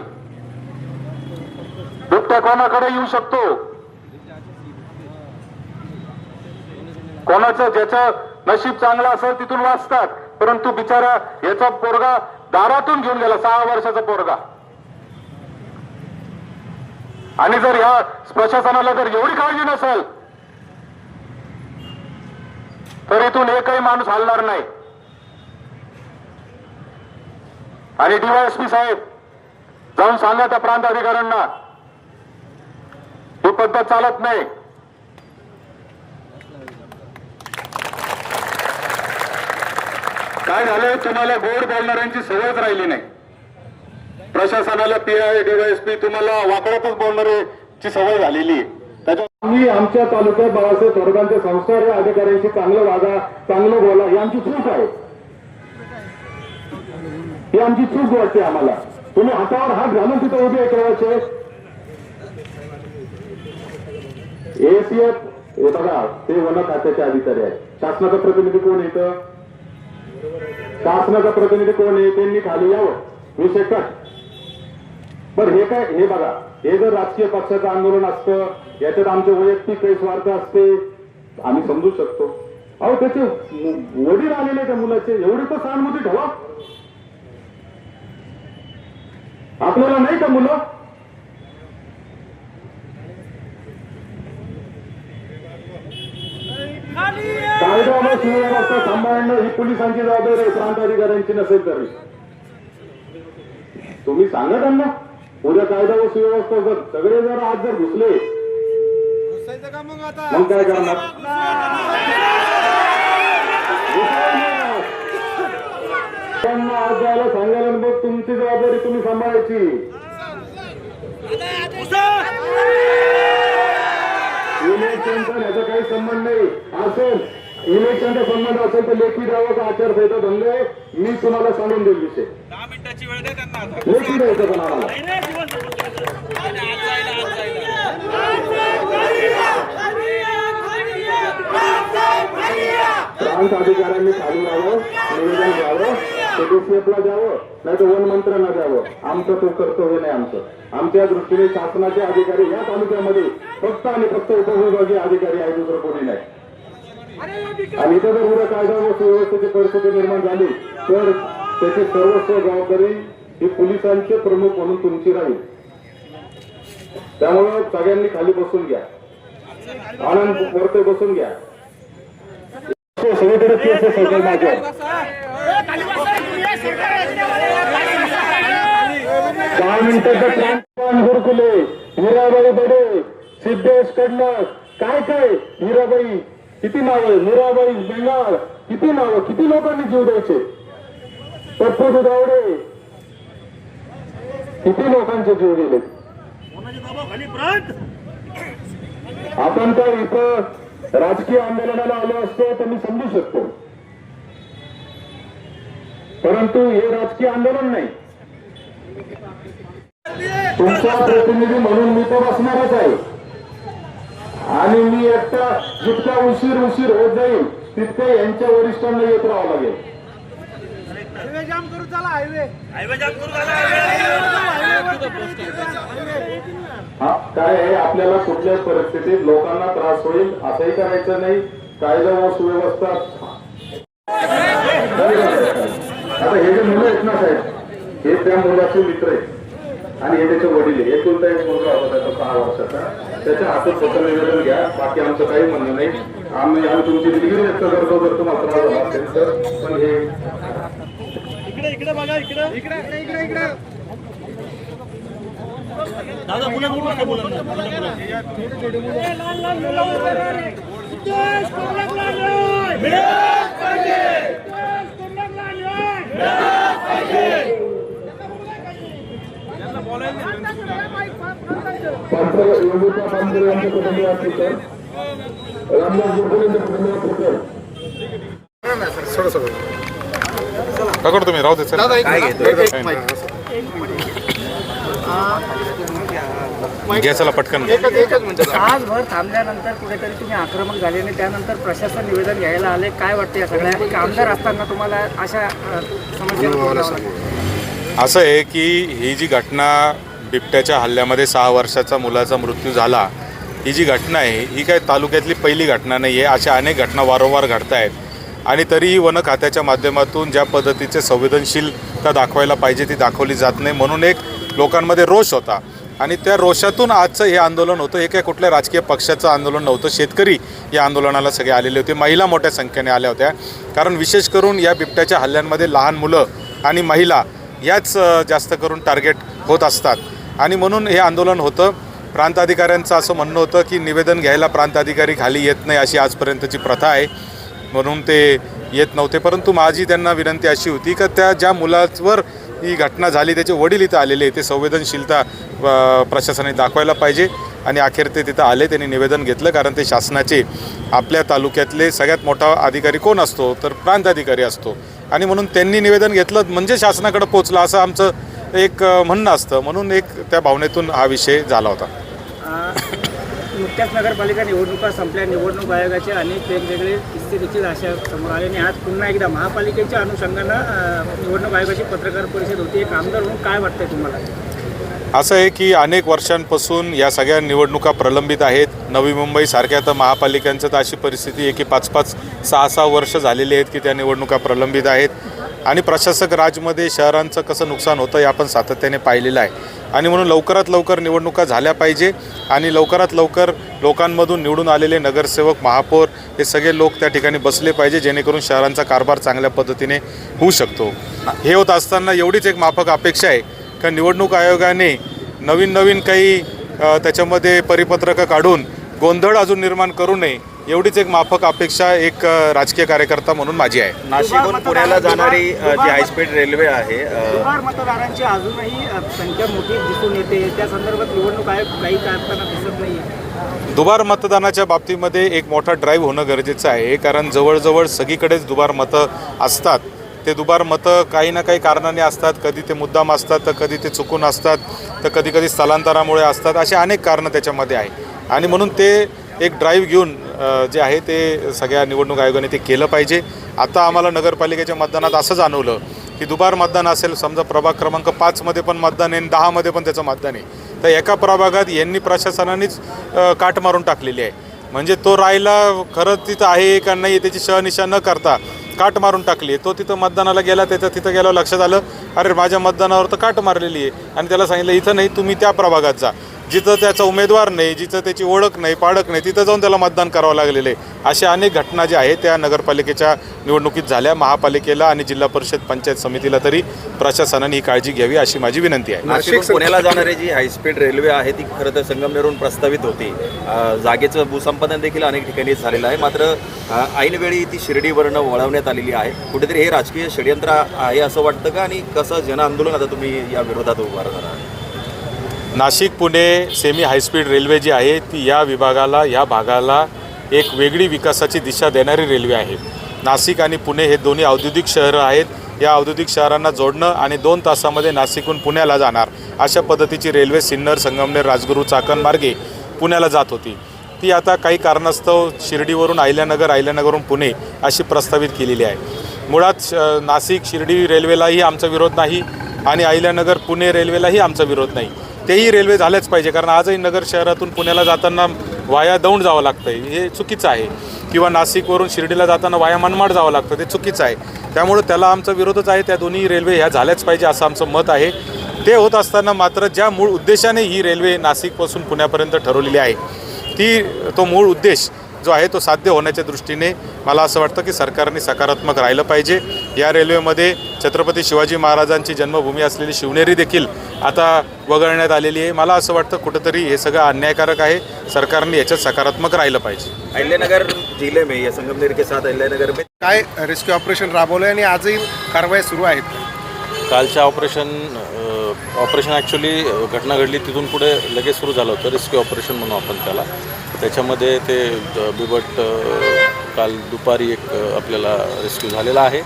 बिबट्या कोणाकडे येऊ शकतो, कोणाचं ज्याचं नशीब चांगलं असेल तिथून वाचतात. परंतु बिचारा याचा पोरगा दारातून घेऊन गेला, 6 वर्षाचा पोरगा. आणि जर या प्रशासनाला जर एवढी काळजी नसेल तर इथून एकही माणूस हलणार नाही. आणि डीवायएसपी साहेब जाऊन सांगा त्या प्रांत अधिकाऱ्यांना, ही पद्धत चालत नाही. काय झालंय, तुम्हाला गोड बोलणाऱ्यांची सवयच राहिली नाही. प्रशासनाला पीआय डीवायएसपी तुम्हाला वाकड्यातच बोलणारे ची सवय झालेली आहे. आम्ही आमच्या तालुक्यात बाळासाहेब थोरातांचे संस्कार या अधिकाऱ्यांशी चांगलं वागा, चांगलं बोला, ही आमची चूक आहे. ही आमची चूक वाटते आम्हाला. तुम्ही हातावर हात घालून तिथे उभे ठेवायचे. एसीएफ हे बघा, ते वन खात्याचे अधिकारी आहेत. शासनाचा प्रतिनिधी कोण येतं? शासनाचा प्रतिनिधी कोण आहे? त्यांनी खाली यावं, विषय कट. पण हे काय, हे बघा, हे जर राजकीय पक्षाचं आंदोलन असतं, याच्यात आमचे वैयक्तिक काही स्वार्थ असते, आम्ही समजू शकतो. अहो त्याचे वडील आलेले त्या मुलाचे, एवढी तर सहानुभूती ठेवा. आपल्याला नाही का मुलं? कायदा व सुव्यवस्था सांभाळणं ही पोलिसांची जबाबदारी आहे, प्रांत अधिकाऱ्यांची नसेल तरी. तुम्ही सांगा त्यांना, उद्या कायदा व सुव्यवस्था जर सगळे जर आज जर घुसले मग काय करणार? त्यांना आज जायला सांगायला मग तुमची जबाबदारी तुम्ही सांभाळायची. इलेक्शनचा याचा काही संबंध नाही. असेल इलेक्शनचा संबंध असेल तर लेखी द्यावं का आचारसंहिता भंग आहे, मी तुम्हाला सांगून देईल विषय. 10 मिनिटाची वेळ द्या त्यांना. लेखी द्यायचं पण आम्हाला. प्रांत अधिकाऱ्यांनी खाली राहावं, निवेदन द्यावं, एडीसीएफला द्यावं, नाही तर वन मंत्र्यांना द्यावं. आमचं तो कर्तव्य नाही आमचं. आमच्या दृष्टीने शासनाचे अधिकारी या तालुक्यामध्ये फक्त आणि फक्त उपविभागीय अधिकारी आहे, दुसरं कोणी नाही. आणि इथं जर उद्या कायदा व सुव्यवस्थेची परिस्थिती निर्माण झाली तर त्याची सर्वस्व जबाबदारी ही पोलिसांचे प्रमुख म्हणून तुमची राहील. त्यामुळे सगळ्यांनी खाली बसून घ्या, आनंद वरते बसून घ्या. सगळीकडे केस आहे सरकार माझ्यावर. दहा मिनिटाचं ट्रान्सफॉर्म गुरुकुले, मीराबाई बडे, सिद्धेश कडनक, काय काय मीराबाई, किती नावं, मीराबाई बेंगाळ, किती नावं, किती लोकांनी जीव द्यायचे. पप्पू दुधावडे, किती लोकांचे जीव गेले. आपण तर इथं राजकीय आंदोलनाला आलो असतो तर मी समजू शकतो, परंतु हे राजकीय आंदोलन नाही. तुमचा प्रतिनिधी म्हणून मी तर बसणारच आहे. आणि मी एकटा जितका उशीर होत जाईल तितकं यांच्या वरिष्ठांना येत राहावं लागेल. हायवे जाम करू, चला हायवे. हा काय आहे, आपल्याला कुठल्याच परिस्थितीत लोकांना त्रास होईल असंही करायचं नाही. कायदा व सुव्यवस्था. आता हे जे मुलं आहेत ना साहेब, हे त्या मुलाचे मित्र आहेत आणि हे त्याचे वडील आहे. एकुलता एक मुलगा होता त्याचा 6 वर्षाचा. त्याच्या हातात स्वतः निवेदन घ्या, बाकी आमचं काही म्हणणं नाही. आम्ही तुमची दिलगिरी व्यक्त करतो जर तुम्हाला त्रास झाला असेल तर. पण हे इकडे बघा, इकडे दादा पुन्हा यांच्या कुटुंबियाचे तर रामदास गुरुकुलेंच्या कुटुंबियाचे तर पकड तुम्ही, राहू दे सर. घ्यायला पटकन. तासभर थांबल्यानंतर कुठेतरी तुम्ही आक्रमक झाले आणि त्यानंतर प्रशासन निवेदन घ्यायला आले. काय वाटते या सगळ्या आमदार असताना तुम्हाला अशा समस्या? असं आहे की ही जी घटना बिबट्याच्या हल्ल्यामध्ये 6 वर्षाचा मुलाचा मृत्यू झाला, ही जी घटना आहे ही काय तालुक्यातली पहिली घटना नाही आहे. अशा अनेक घटना वारंवार घडत आहेत आणि तरीही वन खात्याच्या माध्यमातून ज्या पद्धतीचे संवेदनशीलता दाखवायला पाहिजे ती दाखवली जात नाही. म्हणून एक लोकांमध्ये रोष होता आणि त्या रोषातून आजचं हे आंदोलन होतं. हे काय कुठल्या राजकीय पक्षाचं आंदोलन नव्हतं. शेतकरी या आंदोलनाला सगळे आलेले होते. महिला मोठ्या संख्येने आल्या होत्या, कारण विशेष करून या बिबट्याच्या हल्ल्यांमध्ये लहान मुलं आणि महिला याच जास्त करून टार्गेट होत असतात आणि म्हणून हे आंदोलन होतं. प्रांत अधिकाऱ्यांचं असं म्हणणं होतं की निवेदन घ्यायला प्रांत अधिकारी खाली येत नाही अशी आजपर्यंतची प्रथा आहे, म्हणून ते येत नव्हते. परंतु माझी त्यांना विनंती अशी होती की त्या ज्या मुलावर ही घटना झाली त्याचे वडील इथं आलेले, ते संवेदनशीलता प्रशासनाने दाखवायला पाहिजे आणि अखेर ते तिथं आले, त्यांनी निवेदन घेतलं. कारण ते शासनाचे आपल्या तालुक्यातले सगळ्यात मोठा अधिकारी कोण असतो तर प्रांत अधिकारी असतो, आणि म्हणून त्यांनी निवेदन घेतलं म्हणजे शासनाकडे पोचलं असं आमचं एक म्हणणं असतं. म्हणून एक त्या भावनेतून हा विषय झाला होता. नुकत्याच नगरपालिका निवडणुका संपल्या. निवडणूक आयोगाचे अनेक वेगवेगळे किस्से देखील अशा समोर आले आणि आज पुन्हा एकदा महापालिकेच्या अनुषंगानं निवडणूक आयोगाची पत्रकार परिषद होती. एक आमदार म्हणून काय वाटतंय तुम्हाला? असं आहे की अनेक वर्षांपासून या सगळ्या निवडणुका प्रलंबित आहेत. नवी मुंबईसारख्या तर महापालिकांचं तर अशी परिस्थिती आहे की 5-5, 6-6 वर्ष झालेली आहेत की त्या निवडणुका प्रलंबित आहेत. आणि प्रशासक राजमध्ये शहरांचं कसं नुकसान होतं हे आपण सातत्याने पाहिलेलं आहे. आणि म्हणून लवकरात लवकर निवडणुका झाल्या पाहिजे आणि लवकरात लवकर लोकांमधून निवडून आलेले नगरसेवक, महापौर हे सगळे लोक त्या ठिकाणी बसले पाहिजे, जेणेकरून शहरांचा कारभार चांगल्या पद्धतीने होऊ शकतो. हे होत असताना एवढीच एक माफक अपेक्षा आहे का निवडणूक आयोगाने नवीन काही त्याच्यामध्ये परिपत्रकं काढून गोंधळ अजून निर्माण करू नये, एवढीच एक माफक अपेक्षा एक राजकीय कार्यकर्ता म्हणून माझी आहे. नाशिकहून पुण्याला जाणारी जी हायस्पीड रेल्वे आहे, दुबार मतदारांची अजूनही संख्या मोठी दिसून येते. त्या संदर्भात निवडणूक आयोग काही करताना दिसत नाही. दुबार मतदानाच्या बाबतीमध्ये एक मोठा ड्राईव्ह होणं गरजेचं आहे. कारण जवळजवळ सगळीकडेच दुबार मतं असतात. ते दुबार मतं काही ना काही कारणाने असतात. कधी ते मुद्दाम असतात, तर कधी ते चुकून असतात, तर कधी स्थलांतरामुळे असतात. असे अनेक कारणं त्याच्यामध्ये आहे. आणि म्हणून ते एक ड्राईव्ह घेऊन जे आहे ते सगळ्या निवडणूक आयोगाने ते केलं पाहिजे. आता आम्हाला नगरपालिकेच्या मतदानात असं जाणवलं की दुबार मतदान असेल, समजा प्रभाग क्रमांक 5मध्ये पण मतदान आहे आणि 10मध्ये पण त्याचं मतदान आहे, तर एका प्रभागात यांनी प्रशासनानेच काट मारून टाकलेली आहे. म्हणजे तो राहिला खरंच तिथं आहे का नाही त्याची शहनिशा न करता काट मारून टाकली आहे. तो तिथं मतदानाला गेला, त्याचं तिथं गेल्यावर लक्षात आलं अरे माझ्या मतदानावर तर काट मारलेली आहे, आणि त्याला सांगितलं इथं नाही, तुम्ही त्या प्रभागात जा जिथं त्याचा उमेदवार नाही, जिथं त्याची ओळख नाही, पाळख नाही, तिथं जाऊन त्याला मतदान करावं लागलेलं आहे. अशा अनेक घटना ज्या आहेत त्या नगरपालिकेच्या निवडणुकीत झाल्या. महापालिकेला आणि जिल्हा परिषद पंचायत समितीला तरी प्रशासनाने ही काळजी घ्यावी अशी माझी विनंती आहे. नाशिकहून पुण्याला जाणारी जी हायस्पीड रेल्वे आहे ती खरं तर संगमनेरहून प्रस्तावित होती. जागेचं भूसंपादन देखील अनेक ठिकाणी झालेलं आहे. मात्र ऐनवेळी ती शिर्डीवरनं वळवण्यात आलेली आहे. कुठेतरी हे राजकीय षडयंत्र आहे असं वाटतं का? आणि कसं जनआंदोलन आता तुम्ही या विरोधात उभारणार आहात? Nashik Pune semi high speed railway जी आहे ती या विभागाला, या भागाला एक वेगळी विकासाची दिशा देणारी रेल्वे आहे. नाशिक आणि पुणे हे दोन्ही औद्योगिक शहरं आहेत. या औद्योगिक शहरांना जोडणं आणि 2 तासामध्ये नाशिकहून पुण्याला जाणार अशा पद्धतीची रेल्वे सिन्नर, संगमनेर, राजगुरू, चाकण मार्गे पुण्याला जात होती. ती आता काही कारणास्तव शिर्डीवरून अहिल्यानगरवरून पुणे अशी प्रस्तावित केलेली आहे. मुळात नाशिक शिर्डी रेल्वेलाही आमचा विरोध नाही आणि अहिल्यानगर पुणे रेल्वेलाही आमचा विरोध नाही. तेही रेल्वे झाल्याच पाहिजे. कारण आजही नगर शहरातून पुण्याला जाताना वाया दौंड जावं लागतं आहे, हे चुकीचं आहे. किंवा नाशिकवरून शिर्डीला जाताना वाया मनमाड जावं लागतं, ते चुकीचं आहे. त्यामुळे त्याला आमचा विरोधच आहे. त्या दोन्ही रेल्वे ह्या झाल्याच पाहिजे असं आमचं मत आहे. ते होत असताना मात्र ज्या मूळ उद्देशाने ही रेल्वे नाशिकपासून पुण्यापर्यंत ठरवलेली आहे तो मूळ उद्देश जो आहे तो साध्य होण्याच्या दृष्टीने मला असं वाटतं की सरकारने सकारात्मक राहिलं पाहिजे. या रेल्वेमध्ये छत्रपती शिवाजी महाराजांची जन्मभूमी असलेली शिवनेरी देखील आता वगळण्यात आलेली आहे. मला असं वाटतं कुठंतरी हे सगळं अन्यायकारक आहे. सरकारने याच्यात सकारात्मक राहिलं पाहिजे. अहिल्यानगर जिले में या संगमनेर के साथ अहिल्यानगर में काय रेस्क्यू ऑपरेशन राबवलं आणि आजही कारवाई सुरू आहेत? कालच्या ऑपरेशन ॲक्च्युली घटना घडली तिथून पुढे लगेच सुरू झालं होतं. रेस्क्यू ऑपरेशन म्हणू आपण त्याला. त्याच्यामध्ये ते बिबट काल दुपारी एक आपल्याला रेस्क्यू झालेला आहे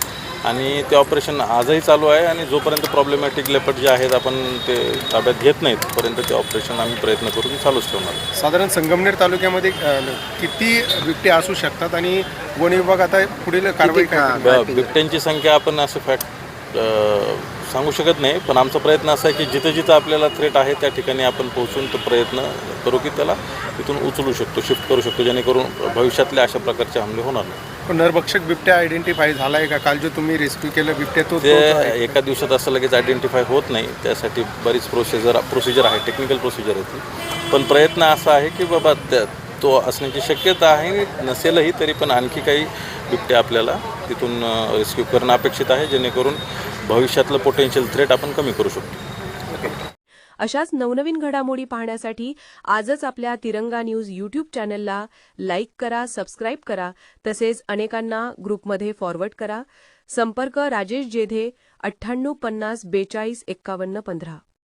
आणि ते ऑपरेशन आजही चालू आहे. आणि जोपर्यंत प्रॉब्लेमॅटिक लेपर्ड जे आहेत आपण ते ताब्यात घेत नाहीत तोपर्यंत ते ऑपरेशन आम्ही प्रयत्न करून चालूच ठेवणार. साधारण संगमनेर तालुक्यामध्ये किती बिबटे असू शकतात आणि वन विभाग आता पुढील कारवाई काय? बिबट्यांची संख्या आपण असं फॅक्ट सांगू शकत नाही, पण आमचा प्रयत्न असा आहे की जिथं जिथं आपल्याला थ्रेट आहे त्या ठिकाणी आपण पोहोचून तो प्रयत्न करू की त्याला तिथून उचलू शकतो, शिफ्ट करू शकतो, जेणेकरून भविष्यातले अशा प्रकारचे हमले होणार नाही. पण नरभक्षक बिबट्या आयडेंटिफाय झाला आहे का? काल जो तुम्ही रेस्क्यू केलं बिबट्या तो ते एका दिवसात असं लगेच आयडेंटिफाय होत नाही. त्यासाठी बरीच प्रोसिजर आहे, टेक्निकल प्रोसिजर आहे ती. पण प्रयत्न असा आहे की बाबा तो असण्याची शक्यता आहे. नसेलही तरी पण आणखी काही बिबटे आपल्याला तिथून रेस्क्यू करणं अपेक्षित आहे, जेणेकरून भविष्यातलं पोटेन्शियल थ्रेट आपण कमी करू शकतो. अशाच नवनवीन घडामोडी पाहण्यासाठी आजच आपल्या तिरंगा न्यूज यूट्यूब चॅनलला लाईक करा, सबस्क्राईब करा, तसेच अनेकांना ग्रुपमध्ये फॉरवर्ड करा. संपर्क राजेश जेधे 98 50 42 51 15.